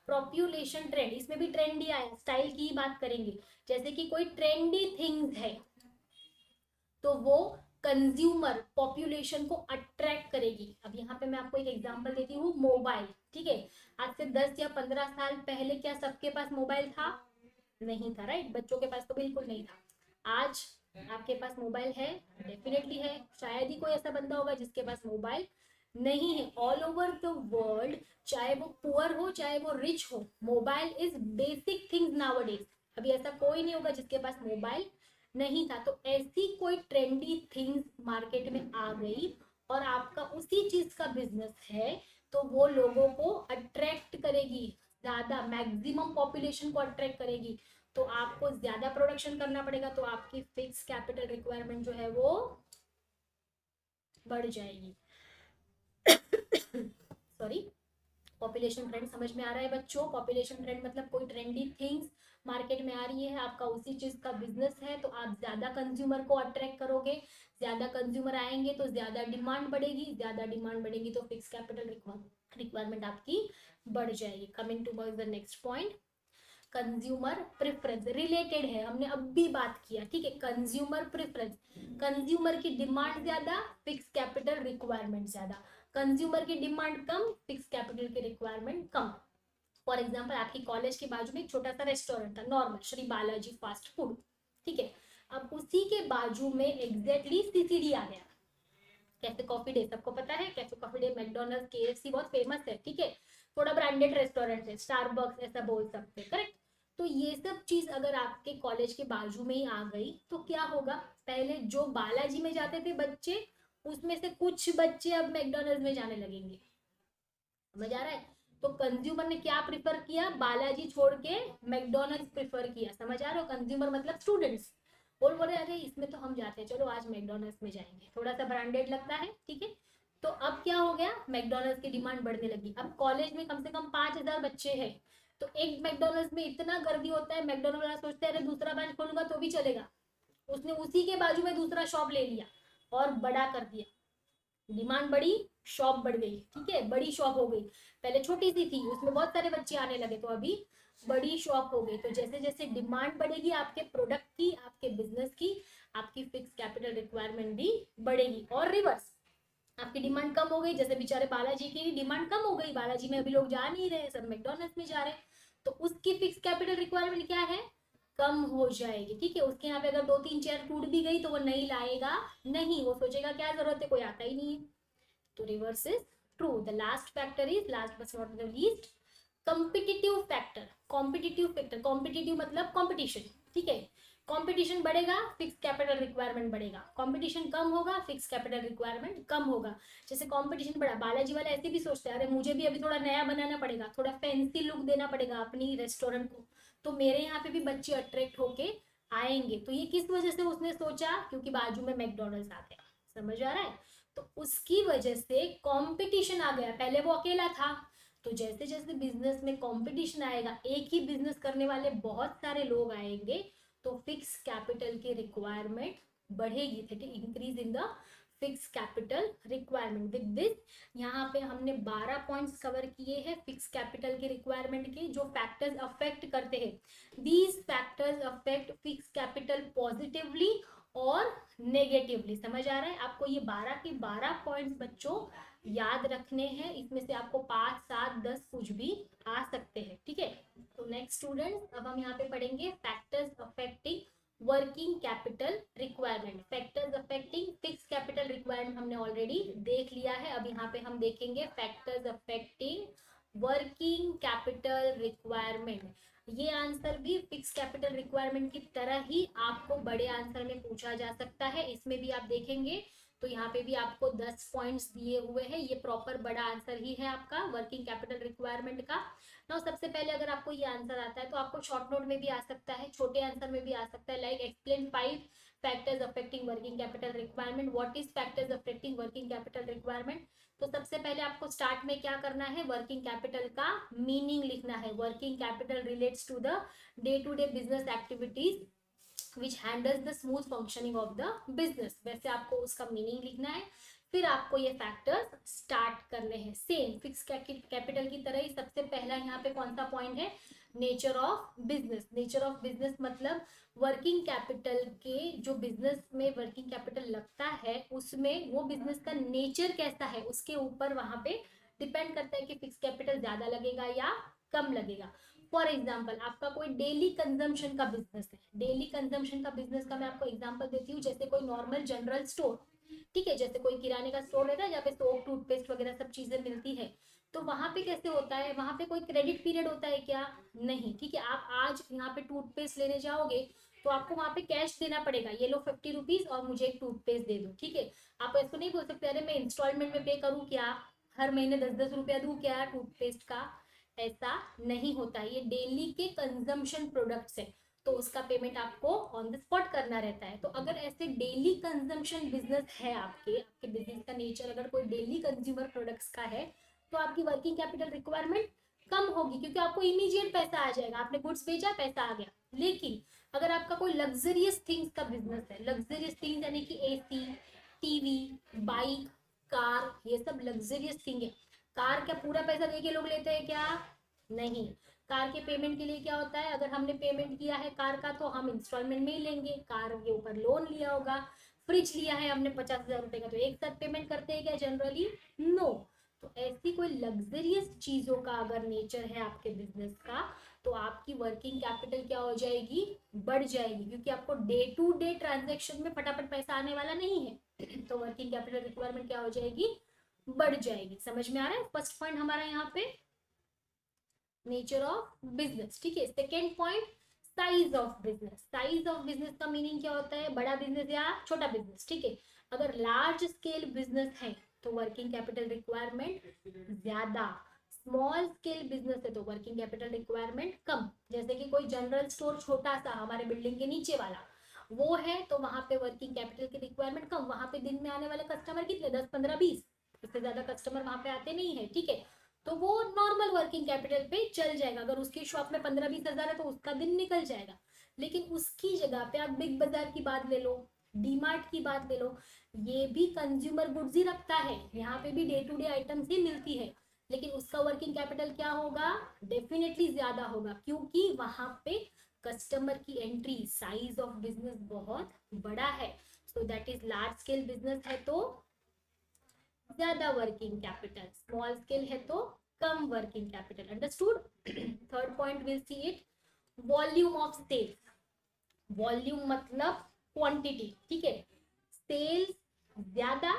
पॉपुलेशन ट्रेंड, इसमें भी ट्रेंड ही आया, स्टाइल की ही बात करेंगे। जैसे कि कोई ट्रेंडी थिंग्स है, तो वो कंज्यूमर पॉपुलेशन को अट्रैक्ट करेगी। अब यहाँ पे मैं आपको एक एग्जांपल देती हूँ, मोबाइल। ठीक है, आज से 10 या 15 साल पहले क्या सबके पास मोबाइल था? नहीं था, राइट? बच्चों के पास तो बिल्कुल नहीं था। आज आपके पास मोबाइल है, डेफिनेटली है। शायद ही कोई ऐसा बंदा होगा जिसके पास मोबाइल नहीं है। ऑल ओवर द वर्ल्ड, चाहे वो पुअर हो चाहे वो रिच हो, mobile is basic things nowadays. अभी ऐसा कोई नहीं होगा जिसके पास मोबाइल नहीं था। तो ऐसी कोई ट्रेंडी थिंग्स मार्केट में आ गई और आपका उसी चीज का बिजनेस है, तो वो लोगों को अट्रैक्ट करेगी, ज्यादा मैक्सिमम पॉपुलेशन को अट्रैक्ट करेगी। तो आपको ज्यादा प्रोडक्शन करना पड़ेगा, तो आपकी फिक्स कैपिटल रिक्वायरमेंट जो है वो बढ़ जाएगी। सॉरी, पॉपुलेशन ट्रेंड समझ में आ रहा है बच्चों? पॉपुलेशन ट्रेंड मतलब कोई ट्रेंडी थिंग्स मार्केट में आ रही है, आपका उसी चीज का बिजनेस है, तो आप ज्यादा कंज्यूमर को अट्रैक्ट करोगे। ज्यादा कंज्यूमर आएंगे तो ज्यादा डिमांड बढ़ेगी, ज्यादा डिमांड बढ़ेगी तो फिक्स कैपिटल रिक्वायरमेंट आपकी बढ़ जाएगी। Coming to the next point, consumer preference, related है, हमने अब भी बात किया। ठीक है, कंज्यूमर प्रेफरेंस, कंज्यूमर की डिमांड ज्यादा, फिक्स कैपिटल रिक्वायरमेंट ज्यादा। कंज्यूमर की डिमांड कम, फिक्स कैपिटल की रिक्वायरमेंट कम। फॉर एग्जाम्पल, आपकी कॉलेज के बाजू में एक छोटा सा रेस्टोरेंट था, normal Shri Balaji fast food. ठीक है, अब उसी के बाजू में एग्जैक्टली सीसीडी आ गया, कैफे कॉफी डे, सबको पता है cafe coffee day, McDonald, KFC बहुत फेमस है। ठीक है, थोड़ा ब्रांडेड रेस्टोरेंट है, स्टारबक्स ऐसा बोल सकते हैं, करेक्ट? तो ये सब चीज अगर आपके कॉलेज के बाजू में ही आ गई तो क्या होगा? पहले जो बालाजी में जाते थे बच्चे, उसमें से कुछ बच्चे अब मैकडोनल्ड में जाने लगेंगे। समझ आ रहा है? तो कंज्यूमर ने क्या प्रिफर किया? बालाजी छोड़ के मैकडोनल्ड प्रिफर किया। समझ आ रहा हो? कंज्यूमर मतलब स्टूडेंट्स बोल रहे, अरे इसमें तो हम जाते हैं, चलो आज मैकडोनल्ड्स में जाएंगे, थोड़ा सा ब्रांडेड लगता है। ठीक है, तो अब क्या हो गया? मैकडोनल्ड्स की डिमांड बढ़ने लगी। अब कॉलेज में कम से कम 5,000 बच्चे हैं, तो एक मैकडोनल्ड्स में इतना गर्दी होता है, मैकडोनल्ड वाला सोचता है अरे दूसरा ब्रांच खोलूंगा तो भी चलेगा, उसने उसी के बाजू में दूसरा शॉप ले लिया और बड़ा कर दिया। डिमांड बढ़ी, शॉप बढ़ गई। ठीक है, बड़ी शॉप हो गई। पहले छोटी सी थी, उसमें बहुत सारे बच्चे आने लगे, तो अभी बड़ी शॉप हो गई। तो जैसे जैसे डिमांड बढ़ेगी आपके प्रोडक्ट की, आपके बिजनेस की, आपकी फिक्स कैपिटल रिक्वायरमेंट भी बढ़ेगी। और रिवर्स, आपकी डिमांड कम हो गई, जैसे बेचारे बालाजी की डिमांड कम हो गई, बालाजी में अभी लोग जा नहीं रहे, सब मैकडोनल्ड्स में जा रहे हैं, तो उसकी फिक्स कैपिटल रिक्वायरमेंट क्या है? कम हो जाएगी। ठीक है, उसके यहाँ पे अगर 2-3 चेयर टूट भी गई तो वो नहीं लाएगा, नहीं, वो सोचेगा क्या जरूरत है, कोई आता ही नहीं है। तो reverse is true. The last factor is, last but not the least, competitive factor. Competitive factor, competitive मतलब कॉम्पिटिशन। ठीक है, कंपटीशन बढ़ेगा, फिक्स कैपिटल रिक्वायरमेंट बढ़ेगा। कंपटीशन कम होगा, फिक्स कैपिटल रिक्वायरमेंट कम होगा। जैसे कंपटीशन बढ़ा, बालाजी वाला ऐसे भी सोचते हैं अरे मुझे भी अभी थोड़ा नया बनाना पड़ेगा, थोड़ा फैंसी लुक देना पड़ेगा अपनी रेस्टोरेंट को, तो मेरे यहाँ पे भी बच्चे अट्रैक्ट होके आएंगे। तो ये किस वजह से उसने सोचा? क्योंकि बाजू में मैकडोनल्ड्स आ गया। समझ आ रहा है? तो उसकी वजह से कंपटीशन आ गया, पहले वो अकेला था। तो जैसे जैसे बिजनेस में कंपटीशन आएगा, एक ही बिजनेस करने वाले बहुत सारे लोग आएंगे, तो फिक्स कैपिटल की रिक्वायरमेंट बढ़ेगी। ठीक है, increase in the fix capital requirement. With this, यहाँ पे हमने 12 पॉइंट्स कवर किए हैं फिक्स कैपिटल के रिक्वायरमेंट के, जो फैक्टर्स अफेक्ट करते हैं। These factors affect fix capital positively और नेगेटिवली। समझ आ रहा है आपको? ये 12 के 12 पॉइंट्स बच्चों याद रखने हैं, इसमें से आपको 5, 7, 10 कुछ भी आ सकते हैं। ठीक है, तो नेक्स्ट स्टूडेंट्स, अब हम यहाँ पे पढ़ेंगे factors affecting working capital requirement. Factors affecting fix capital requirement हमने ऑलरेडी देख लिया है। अब यहाँ पे हम देखेंगे factors affecting working capital requirement, ये आंसर भी फिक्स कैपिटल रिक्वायरमेंट की तरह ही आपको बड़े आंसर में पूछा जा सकता है। इसमें भी आप देखेंगे तो यहाँ पे भी आपको 10 पॉइंट्स दिए हुए हैं, ये प्रॉपर बड़ा आंसर ही है आपका वर्किंग कैपिटल रिक्वायरमेंट का। ना सबसे पहले अगर आपको ये आंसर आता है तो आपको शॉर्ट नोट में भी आ सकता है, छोटे आंसर में भी आ सकता है, like explain 5 factors affecting working capital requirement. What is factors affecting working capital requirement? तो सबसे पहले आपको स्टार्ट में क्या करना है, वर्किंग कैपिटल का मीनिंग लिखना है। Working capital relates to the day to day business activities which handles the smooth functioning of the business, वैसे आपको उसका मीनिंग लिखना है। फिर आपको ये फैक्टर्स स्टार्ट करने हैं सेम फिक्स कैपिटल की तरह ही। सबसे पहला यहाँ पे कौन सा पॉइंट है, nature of business. Nature of business मतलब वर्किंग कैपिटल के, जो बिजनेस में वर्किंग कैपिटल लगता है उसमें वो बिजनेस का नेचर कैसा है उसके ऊपर वहां पे डिपेंड करता है कि फिक्स कैपिटल ज्यादा लगेगा या कम लगेगा। फॉर एग्जाम्पल आपका कोई डेली कंजम्पशन का बिजनेस है, डेली कंजम्पशन का बिजनेस का मैं आपको एग्जाम्पल देती हूँ, जैसे कोई नॉर्मल जनरल स्टोर, ठीक है, जैसे कोई किराने का स्टोर रहता है जहाँ पे सोप टूथपेस्ट वगैरह सब चीजें मिलती है। तो वहां पे कैसे होता है, वहां पे कोई क्रेडिट पीरियड होता है क्या? नहीं, ठीक है। आप आज यहाँ पे टूथपेस्ट लेने जाओगे तो आपको वहां पे कैश देना पड़ेगा, ये लो 50 रुपीज और मुझे एक टूथपेस्ट दे दो, ठीक है। आप ऐसा नहीं बोल सकते अरे मैं इंस्टॉलमेंट में पे करूँ क्या, हर महीने 10-10 रुपया दूं क्या टूथपेस्ट का, ऐसा नहीं होता है। ये डेली के कंजम्पशन प्रोडक्ट्स है तो उसका पेमेंट आपको ऑन द स्पॉट करना रहता है। तो अगर ऐसे डेली कंजम्पशन बिजनेस है आपके आपके बिजनेस का नेचर अगर कोई डेली कंज्यूमर प्रोडक्ट्स का है तो आपकी वर्किंग कैपिटल रिक्वायरमेंट कम होगी, क्योंकि आपको इमीडिएट पैसा आ जाएगा, आपने गुड्स बेचा पैसा आ गया। लेकिन अगर आपका कोई लग्जरियस थिंग्स का बिजनेस है, लग्जरियस थिंग्स यानी कि एसी, टीवी, बाइक, कार, ये सब लग्जरियस थिंग है। कार क्या पूरा पैसा देके लोग लेते हैं क्या? नहीं। कार के पेमेंट के लिए क्या होता है, अगर हमने पेमेंट किया है कार का तो हम इंस्टॉलमेंट में ही लेंगे, कार के ऊपर लोन लिया होगा। फ्रिज लिया है हमने 50,000 रुपए का तो एक साथ पेमेंट करते हैं क्या जनरली? नो। तो ऐसी कोई लग्जरियस चीजों का अगर नेचर है आपके बिजनेस का तो आपकी वर्किंग कैपिटल क्या हो जाएगी, बढ़ जाएगी, क्योंकि आपको डे टू डे ट्रांजेक्शन में फटाफट पैसा आने वाला नहीं है। तो वर्किंग कैपिटल रिक्वायरमेंट क्या हो जाएगी, बढ़ जाएगी। समझ में आ रहा है? फर्स्ट पॉइंट हमारा यहाँ पे नेचर ऑफ बिजनेस, ठीक है। Second point size of business. Size of business का मीनिंग क्या होता है, बड़ा बिजनेस या छोटा बिजनेस, ठीक है। अगर लार्ज स्केल बिजनेस है तो वर्किंग कैपिटल रिक्वायरमेंट ज्यादा, स्मॉल स्केल बिजनेस है तो वर्किंग कैपिटल रिक्वायरमेंट कम। जैसे कि कोई जनरल स्टोर छोटा सा हमारे बिल्डिंग के नीचे वाला वो है तो वहां पे वर्किंग कैपिटल की रिक्वायरमेंट कम, वहां पे दिन में आने वाले कस्टमर कितने, 10-15-20, इससे ज्यादा कस्टमर वहां पे आते नहीं है, ठीक है। तो वो नॉर्मल वर्किंग कैपिटल पे चल जाएगा, अगर उसकी शॉप में 15-20 हजार है तो उसका दिन निकल जाएगा। लेकिन उसकी जगह पे आप बिग बाजार की बात ले लो, डीमार्ट की बात ले लो, ये भी कंज्यूमर गुड्स ही रखता है, यहाँ पे भी डे टू डे आइटम्स ही मिलती है, लेकिन उसका वर्किंग कैपिटल क्या होगा, डेफिनेटली ज्यादा होगा, क्योंकि वहां पे कस्टमर की एंट्री, साइज ऑफ बिजनेस बहुत बड़ा है। So that is large scale business है तो ज्यादा वर्किंग कैपिटल, स्मॉल स्केल है तो कम working capital. Understood? Third point will see it, volume of sales. Volume मतलब क्वांटिटी, ठीक है। सेल्स ज्यादा,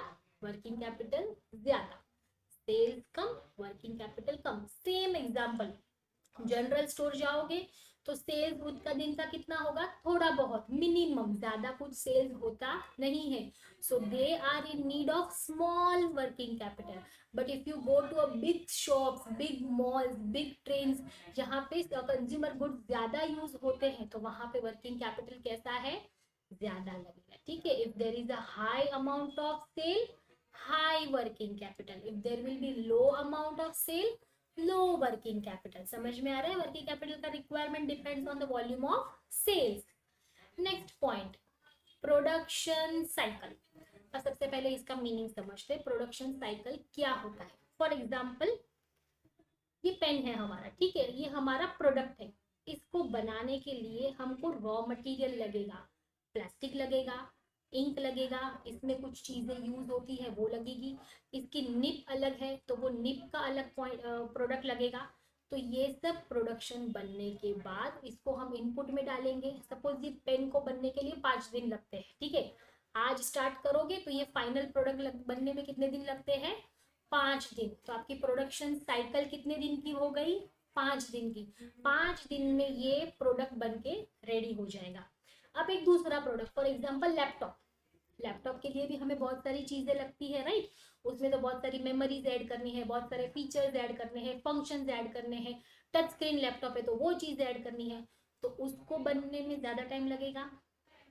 वर्किंग कैपिटल ज्यादा, सेल्स कम, वर्किंग कैपिटल कम। सेम एग्जांपल, जनरल स्टोर जाओगे तो सेल्स उसका दिन का कितना होगा, थोड़ा बहुत, मिनिमम, ज्यादा कुछ सेल्स होता नहीं है। So they are in need of small working capital. But if you go to a big shops, big malls, big trains, जहाँ पे कंज्यूमर गुड्स ज्यादा यूज होते हैं तो वहां पे वर्किंग कैपिटल कैसा है, ज्यादा लगेगा, ठीक है। If there is a high amount of sale, high working capital. If there will be low amount of sale, low working capital. समझ में आ रहा है? वर्किंग कैपिटल का requirement depends on the volume of sales. Next point, production cycle. और सबसे पहले इसका मीनिंग समझते हैं, प्रोडक्शन साइकिल क्या होता है। फॉर एग्जाम्पल ये पेन है हमारा, ठीक है, ये हमारा प्रोडक्ट है, इसको बनाने के लिए हमको रॉ मटेरियल लगेगा, प्लास्टिक लगेगा, इंक लगेगा, इसमें कुछ चीजें यूज होती है वो लगेगी, इसकी निप अलग है तो वो निप का अलग प्रोडक्ट लगेगा। तो ये सब प्रोडक्शन बनने के बाद इसको हम इनपुट में डालेंगे। सपोज ये पेन को बनने के लिए 5 दिन लगते हैं, ठीक है। आज स्टार्ट करोगे तो ये फाइनल प्रोडक्ट बनने में कितने दिन लगते हैं, 5 दिन। तो आपकी प्रोडक्शन साइकिल कितने दिन की हो गई? 5 दिन की। 5 दिन में ये प्रोडक्ट बन के रेडी हो जाएगा। अब एक दूसरा product, for example laptop. Laptop के लिए भी हमें बहुत सारी चीजें लगती है, राइट? उसमें तो बहुत सारी मेमोरीज ऐड करनी है, बहुत सारे फीचर्स ऐड करने हैं, फंक्शंस ऐड करने हैं। टच स्क्रीन लैपटॉप है तो वो चीज ऐड करनी है, तो उसको बनने में ज्यादा टाइम लगेगा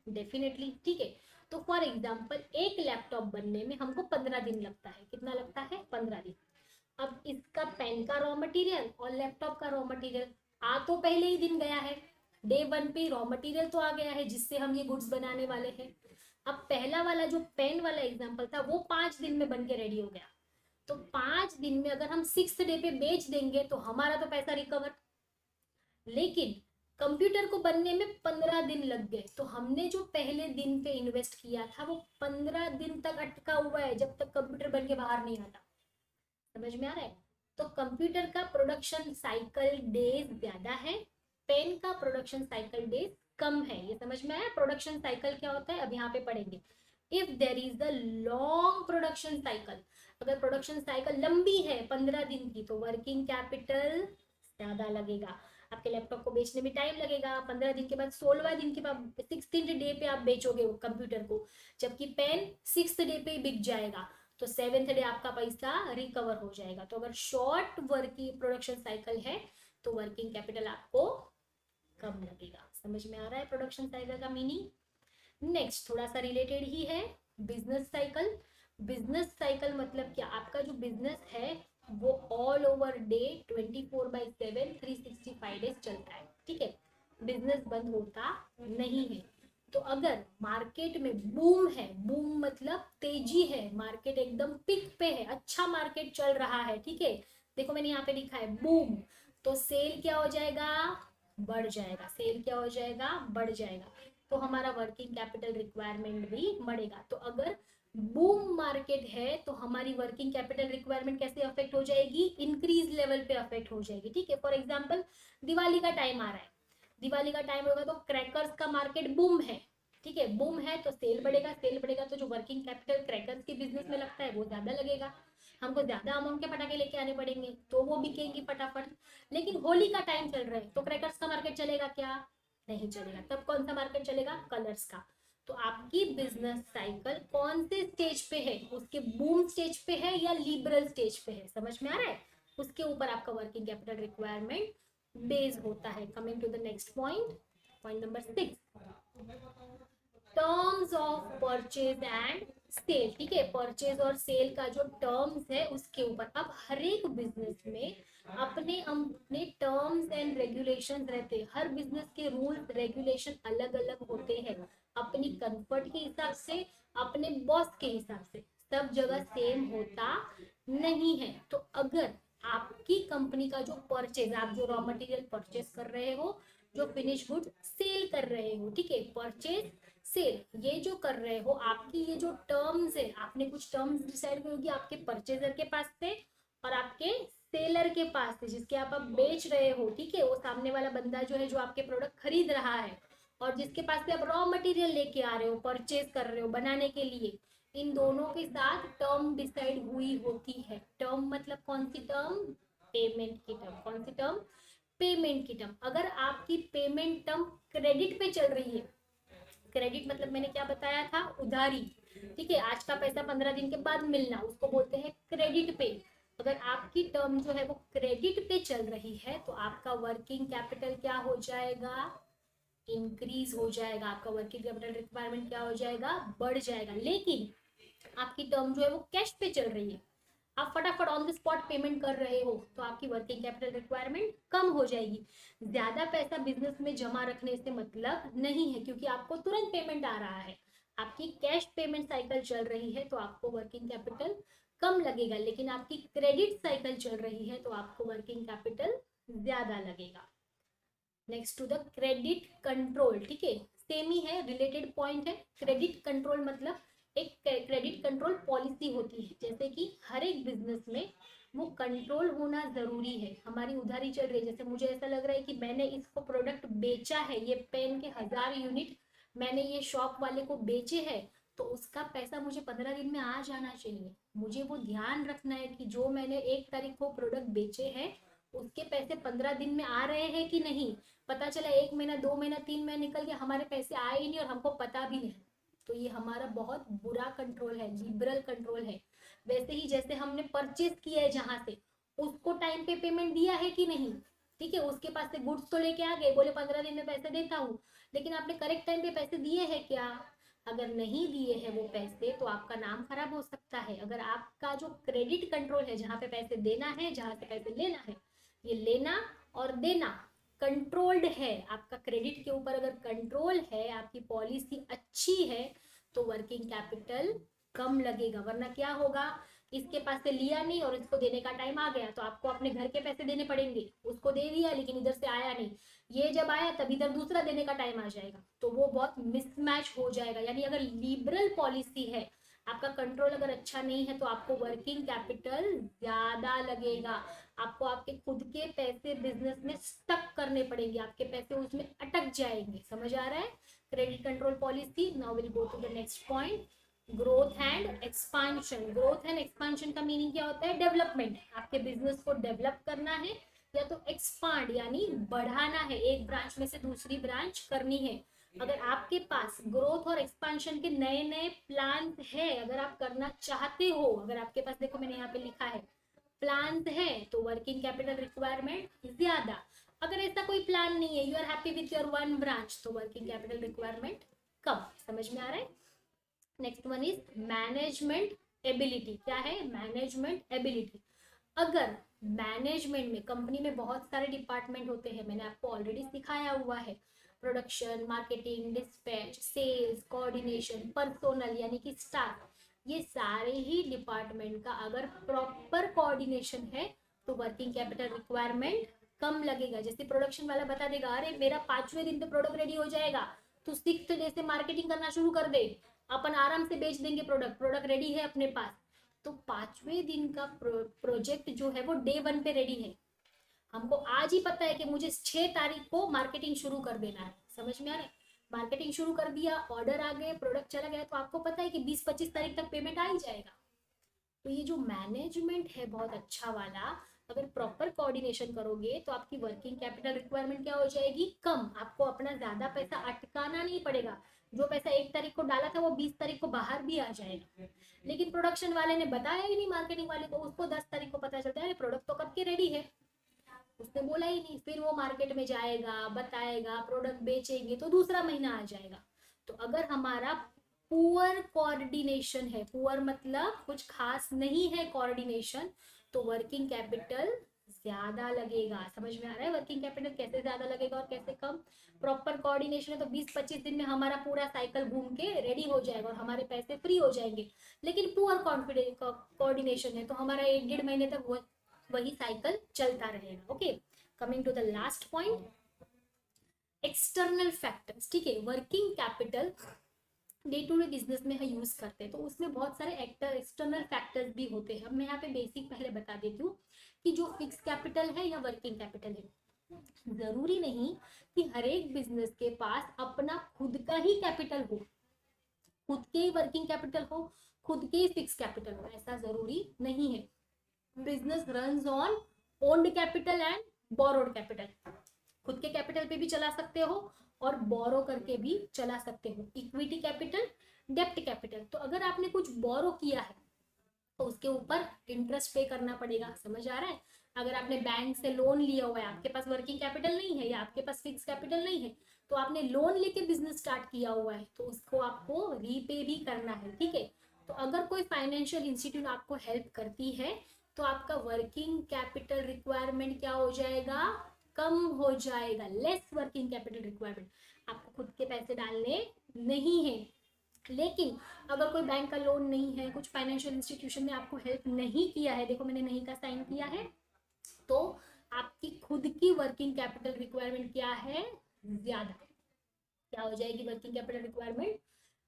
डेफिनेटली, ठीक है। तो फॉर एग्जाम्पल एक लैपटॉप बनने में हमको 15 दिन लगता है। कितना लगता है? 15 दिन। अब इसका पेन का रॉ मटेरियल और लैपटॉप का रॉ मटेरियल आ तो पहले ही दिन गया है। डे 1 पे रॉ मटेरियल तो आ गया है जिससे हम ये गुड्स बनाने वाले हैं। अब पहला वाला जो पेन वाला एग्जाम्पल था वो 5 दिन में बन के रेडी हो गया। तो 5 दिन में अगर हम 6th डे पे बेच देंगे तो हमारा तो पैसा रिकवर। लेकिन कंप्यूटर को बनने में 15 दिन लग गए, तो हमने जो पहले दिन पे इन्वेस्ट किया था वो 15 दिन तक अटका हुआ है, जब तक कंप्यूटर बन के बाहर नहीं आता। समझ में आ रहा है? तो कंप्यूटर का प्रोडक्शन साइकिल डेज ज्यादा है, पेन का प्रोडक्शन साइकिल डेज कम है। ये समझ में आया? प्रोडक्शन साइकिल क्या होता है अब यहाँ पे पढ़ेंगे। If there is the long production cycle, अगर प्रोडक्शन साइकिल लंबी है 15 दिन की, तो वर्किंग कैपिटल ज्यादा लगेगा। आपके लैपटॉप को बेचने में टाइम लगेगा। 15 दिन के बाद 16वां दिन के बाद 6th डे पे आप बेचोगे कंप्यूटर को, जबकि पेन 6th डे पे ही बिक जाएगा। तो 7th डे आपका पैसा रिकवर हो जाएगा। तो अगर शॉर्ट वर्किंग प्रोडक्शन साइकिल है तो वर्किंग कैपिटल आपको कम लगेगा। समझ में आ रहा है प्रोडक्शन साइकिल का मीनिंग? नेक्स्ट थोड़ा सा रिलेटेड ही है, बिजनेस साइकिल। बिजनेस साइकिल मतलब क्या? आपका जो बिजनेस है वो ऑल ओवर डे 24/7 365 डेज चलता है, ठीक है। बिजनेस बंद होता नहीं है। तो अगर मार्केट में बूम है, बूम मतलब तेजी है, मार्केट एकदम पिक पे है, अच्छा मार्केट चल रहा है, ठीक है। देखो मैंने यहाँ पे लिखा है बूम, तो सेल क्या हो जाएगा? बढ़ जाएगा। सेल क्या हो जाएगा? बढ़ जाएगा। तो हमारा वर्किंग कैपिटल रिक्वायरमेंट भी बढ़ेगा। तो अगर बूम मार्केट है तो हमारी वर्किंग कैपिटल रिक्वायरमेंट कैसे अफेक्ट हो जाएगी? इंक्रीज लेवल पे अफेक्ट हो जाएगी, ठीक है। फॉर एग्जांपल दिवाली का टाइम आ रहा है, दिवाली का टाइम होगा तो क्रैकर्स का मार्केट बूम है, ठीक है। बूम है तो सेल बढ़ेगा, सेल बढ़ेगा तो जो वर्किंग कैपिटल क्रैकर्स के बिजनेस में लगता है वो ज्यादा लगेगा। हमको ज्यादा अमाउंट के पटाखे लेके आने पड़ेंगे तो वो बिकेंगे फटाफट। लेकिन होली का टाइम चल रहा है तो क्रैकर्स का मार्केट चलेगा क्या? नहीं चलेगा। तब कौन सा मार्केट चलेगा? कलर्स का। तो आपकी बिजनेस साइकिल कौन से स्टेज पे है? उसके बूम स्टेज पे है या लिबरल स्टेज पे है? समझ में आ रहा है? उसके ऊपर आपका वर्किंग कैपिटल रिक्वायरमेंट बेस होता है। Coming to the next point, point number 6, terms of purchase and sale, ठीक है। परचेज और सेल का जो टर्म्स है उसके ऊपर। अब हर एक बिजनेस में अपने अपने टर्म्स एंड रेगुलेशन रहते हैं। हर बिजनेस के रूल्स रेगुलेशन अलग अलग होते हैं, अपनी कंफर्ट के हिसाब से, अपने बॉस के हिसाब से, सब जगह सेम होता नहीं है। तो अगर आपकी कंपनी का जो परचेज, आप जो रॉ मटेरियल परचेज कर रहे हो, जो फिनिश गुड सेल कर रहे हो, ठीक है, परचेज सेल ये जो कर रहे हो, आपकी ये जो टर्म्स है, आपने कुछ टर्म्स डिसाइड करी होगी आपके परचेजर के पास से और आपके सेलर के पास से, जिसके आप बेच रहे हो, ठीक है। वो सामने वाला बंदा जो है, जो आपके प्रोडक्ट खरीद रहा है और जिसके पास से आप रॉ मटेरियल लेके आ रहे हो, परचेज कर रहे हो बनाने के लिए, इन दोनों के साथ टर्म डिसाइड हुई होती है। टर्म मतलब कौन सी टर्म? पेमेंट की टर्म। कौन सी टर्म? पेमेंट की टर्म। अगर आपकी पेमेंट टर्म क्रेडिट पे चल रही है, क्रेडिट मतलब मैंने क्या बताया था? उधारी, ठीक है। आज का पैसा 15 दिन के बाद मिलना, उसको बोलते हैं क्रेडिट पे। अगर आपकी टर्म जो है वो क्रेडिट पे चल रही है तो आपका वर्किंग कैपिटल क्या हो जाएगा? इंक्रीज हो जाएगा। आपका वर्किंग कैपिटल रिक्वायरमेंट क्या हो जाएगा? बढ़ जाएगा। लेकिन आपकी टर्म जो है वो कैश पे चल रही है, आप फटाफट ऑन द स्पॉट पेमेंट कर रहे हो, तो आपकी वर्किंग कैपिटल रिक्वायरमेंट कम हो जाएगी। ज्यादा पैसा बिजनेस में जमा रखने से मतलब नहीं है, क्योंकि आपको तुरंत पेमेंट आ रहा है। आपकी कैश पेमेंट साइकिल चल रही है तो आपको वर्किंग कैपिटल कम लगेगा, लेकिन आपकी क्रेडिट साइकिल चल रही है तो आपको वर्किंग कैपिटल ज्यादा लगेगा। Next to the credit control, ठीक है, सेम ही है, रिलेटेड पॉइंट है। क्रेडिट कंट्रोल मतलब एक क्रेडिट कंट्रोल पॉलिसी होती है, जैसे कि हर एक बिजनेस में वो कंट्रोल होना जरूरी है। हमारी उधारी चल रही है, जैसे मुझे ऐसा लग रहा है कि मैंने इसको प्रोडक्ट बेचा है, ये पेन के 1000 यूनिट मैंने ये शॉप वाले को बेचे हैं, तो उसका पैसा मुझे 15 दिन में आ जाना चाहिए। मुझे वो ध्यान रखना है कि जो मैंने 1 तारीख को प्रोडक्ट बेचे हैं उसके पैसे 15 दिन में आ रहे हैं कि नहीं। पता चला 1 महीना 2 महीना 3 महीना निकल गया, हमारे पैसे आए ही नहीं और हमको पता भी नहीं, तो ये हमारा बहुत बुरा कंट्रोल है, लिबरल कंट्रोल है। वैसे ही जैसे हमने परचेज किया है जहां से, उसको टाइम पे पेमेंट दिया है कि नहीं, ठीक है, उसके पास से गुड्स तो लेके आ गए, बोले 15 दिन में पैसे देता हूँ, लेकिन आपने करेक्ट टाइम पे पैसे दिए हैं क्या? अगर नहीं दिए हैं वो पैसे तो आपका नाम खराब हो सकता है। अगर आपका जो क्रेडिट कंट्रोल है, जहाँ पे पैसे देना है जहाँ से पैसे लेना है, ये लेना और देना कंट्रोल्ड है, आपका क्रेडिट के ऊपर अगर कंट्रोल है, आपकी पॉलिसी अच्छी है, तो वर्किंग कैपिटल कम लगेगा। वरना क्या होगा, इसके पास से लिया नहीं और इसको देने का टाइम आ गया तो आपको अपने घर के पैसे देने पड़ेंगे, उसको दे दिया लेकिन इधर से आया नहीं, ये जब आया तब इधर दूसरा देने का टाइम आ जाएगा, तो वो बहुत मिसमैच हो जाएगा। यानी अगर लिबरल पॉलिसी है, आपका कंट्रोल अगर अच्छा नहीं है, तो आपको वर्किंग कैपिटल ज्यादा लगेगा, आपको आपके खुद के पैसे बिजनेस में स्टक करने पड़ेंगे, आपके पैसे उसमें अटक जाएंगे। समझ आ रहा है? Credit control policy. Now will go to the next point, growth and expansion. Growth and expansion का मीनिंग क्या होता है? डेवलपमेंट। आपके बिजनेस को डेवलप करना है या तो एक्सपांड यानी बढ़ाना है, एक ब्रांच में से दूसरी ब्रांच करनी है। अगर आपके पास ग्रोथ और एक्सपांशन के नए नए प्लान है, अगर आप करना चाहते हो, अगर आपके पास, देखो मैंने यहाँ पे लिखा है प्लान है, तो वर्किंग कैपिटल रिक्वायरमेंट ज्यादा। अगर ऐसा कोई प्लान नहीं है, you are happy with your one branch, तो वर्किंग कैपिटल रिक्वायरमेंट कम। समझ में आ रहा है? Next one is management ability. क्या है? Management ability. अगर मैनेजमेंट में, कंपनी में बहुत सारे डिपार्टमेंट होते हैं, मैंने आपको ऑलरेडी सिखाया हुआ है, production, marketing, dispatch, sales, coordination, personnel यानी कि स्टाफ, ये सारे ही डिपार्टमेंट का अगर प्रॉपर कोऑर्डिनेशन है तो वर्किंग कैपिटल रिक्वायरमेंट कम लगेगा। जैसे प्रोडक्शन वाला बता देगा, अरे मेरा 5वें दिन पे प्रोडक्ट रेडी हो जाएगा, तो 6th डे से मार्केटिंग करना शुरू कर दे, अपन आराम से बेच देंगे, प्रोडक्ट प्रोडक्ट रेडी है अपने पास। तो 5वें दिन का प्रोजेक्ट जो है वो डे 1 पे रेडी है, हमको आज ही पता है कि मुझे 6 तारीख को मार्केटिंग शुरू कर देना है। समझ में आ रहा है? मार्केटिंग शुरू कर दिया, ऑर्डर आ गए, प्रोडक्ट चला गया, तो आपको पता है कि 20-25 तारीख तक पेमेंट आ ही जाएगा। तो ये जो मैनेजमेंट है बहुत अच्छा वाला, अगर प्रॉपर कोऑर्डिनेशन करोगे तो आपकी वर्किंग कैपिटल रिक्वायरमेंट क्या हो जाएगी? कम। आपको अपना ज्यादा पैसा अटकाना नहीं पड़ेगा, जो पैसा 1 तारीख को डाला था वो 20 तारीख को बाहर भी आ जाएगा। लेकिन प्रोडक्शन वाले ने बताया ही नहीं मार्केटिंग वाले को, उसको 10 तारीख को पता चलता है प्रोडक्ट तो कब के रेडी है, उसने बोला ही नहीं। फिर वो मार्केट में जाएगा, बताएगा, प्रोडक्ट बेचेंगे, तो दूसरा महीना आ जाएगा। तो अगर हमारा पुअर कोऑर्डिनेशन है, पुअर मतलब कुछ खास नहीं है कोऑर्डिनेशन, तो वर्किंग कैपिटल ज्यादा लगेगा। समझ में आ रहा है वर्किंग कैपिटल कैसे ज्यादा लगेगा और कैसे कम? प्रॉपर कोऑर्डिनेशन है तो 20-25 दिन में हमारा पूरा साइकिल घूम के रेडी हो जाएगा और हमारे पैसे फ्री हो जाएंगे। लेकिन पुअर कॉन्फिडेंस कोऑर्डिनेशन है तो हमारा 1-1.5 महीने तक वही साइकिल चलता रहेगा। Okay, coming to the last point, external factors. ठीक है, working capital day to day business में हम यूज करते हैं तो उसमें बहुत सारे एक्सटर्नल फैक्टर्स भी होते हैं। अब मैं यहाँ पे बेसिक पहले बता देती हूँ कि जो फिक्स कैपिटल है या वर्किंग कैपिटल है, जरूरी नहीं कि हर एक बिजनेस के पास अपना खुद का ही कैपिटल हो, खुद के ही वर्किंग कैपिटल हो, खुद के ही फिक्स कैपिटल हो, ऐसा जरूरी नहीं है। Business runs on owned capital and borrowed capital. खुद के कैपिटल पे भी चला सकते हो और बोरो करके भी चला सकते हो। इक्विटी कैपिटल, डेप्ट कैपिटल। तो अगर आपने कुछ बोरो किया है तो उसके ऊपर इंटरेस्ट पे करना पड़ेगा। समझ आ रहा है? अगर आपने बैंक से लोन लिया हुआ है, आपके पास वर्किंग कैपिटल नहीं है या आपके पास फिक्स कैपिटल नहीं है, तो आपने लोन लेके बिजनेस स्टार्ट किया हुआ है तो उसको आपको रीपे भी करना है। ठीक है, तो अगर कोई फाइनेंशियल इंस्टीट्यूट आपको हेल्प करती है तो आपका वर्किंग कैपिटल रिक्वायरमेंट क्या हो जाएगा? कम हो जाएगा, लेस वर्किंग कैपिटल रिक्वायरमेंट। आपको खुद के पैसे डालने नहीं है। लेकिन अगर कोई बैंक का लोन नहीं है, कुछ फाइनेंशियल इंस्टीट्यूशन ने आपको हेल्प नहीं किया है, देखो मैंने नहीं का साइन किया है, तो आपकी खुद की वर्किंग कैपिटल रिक्वायरमेंट क्या है? ज्यादा। क्या हो जाएगी? वर्किंग कैपिटल रिक्वायरमेंट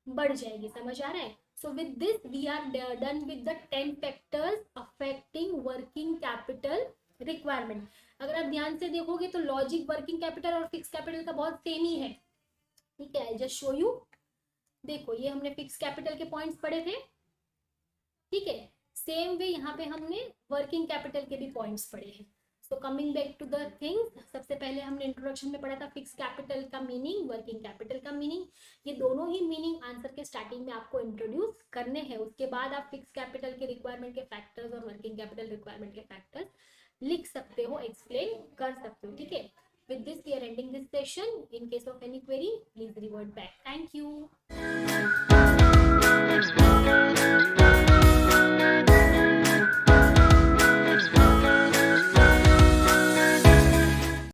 बढ़ जाएगी। समझ आ रहा है? So with this we are done with the 10 factors affecting working capital requirement. अगर आप ध्यान से देखोगे तो लॉजिक वर्किंग कैपिटल और फिक्स कैपिटल का बहुत सेम ही है। ठीक है, I'll just show you देखो ये हमने फिक्स कैपिटल के पॉइंट्स पढ़े थे, ठीक है। सेम वे यहाँ पे हमने वर्किंग कैपिटल के भी पॉइंट्स पढ़े हैं। So coming back to the things, सबसे पहले हमने इंट्रोडक्शन में पढ़ा था फिक्स कैपिटल का मीनिंग, वर्किंग कैपिटल का मीनिंग। ये दोनों ही मीनिंग आंसर के स्टार्टिंग में आपको इंट्रोड्यूस करने हैं। उसके बाद आप फिक्स कैपिटल के रिक्वायरमेंट के फैक्टर्स और वर्किंग कैपिटल रिक्वायरमेंट के फैक्टर्स लिख सकते हो, एक्सप्लेन कर सकते हो, ठीक है। With this we are ending this session. In case of any query, please revert back. Thank you.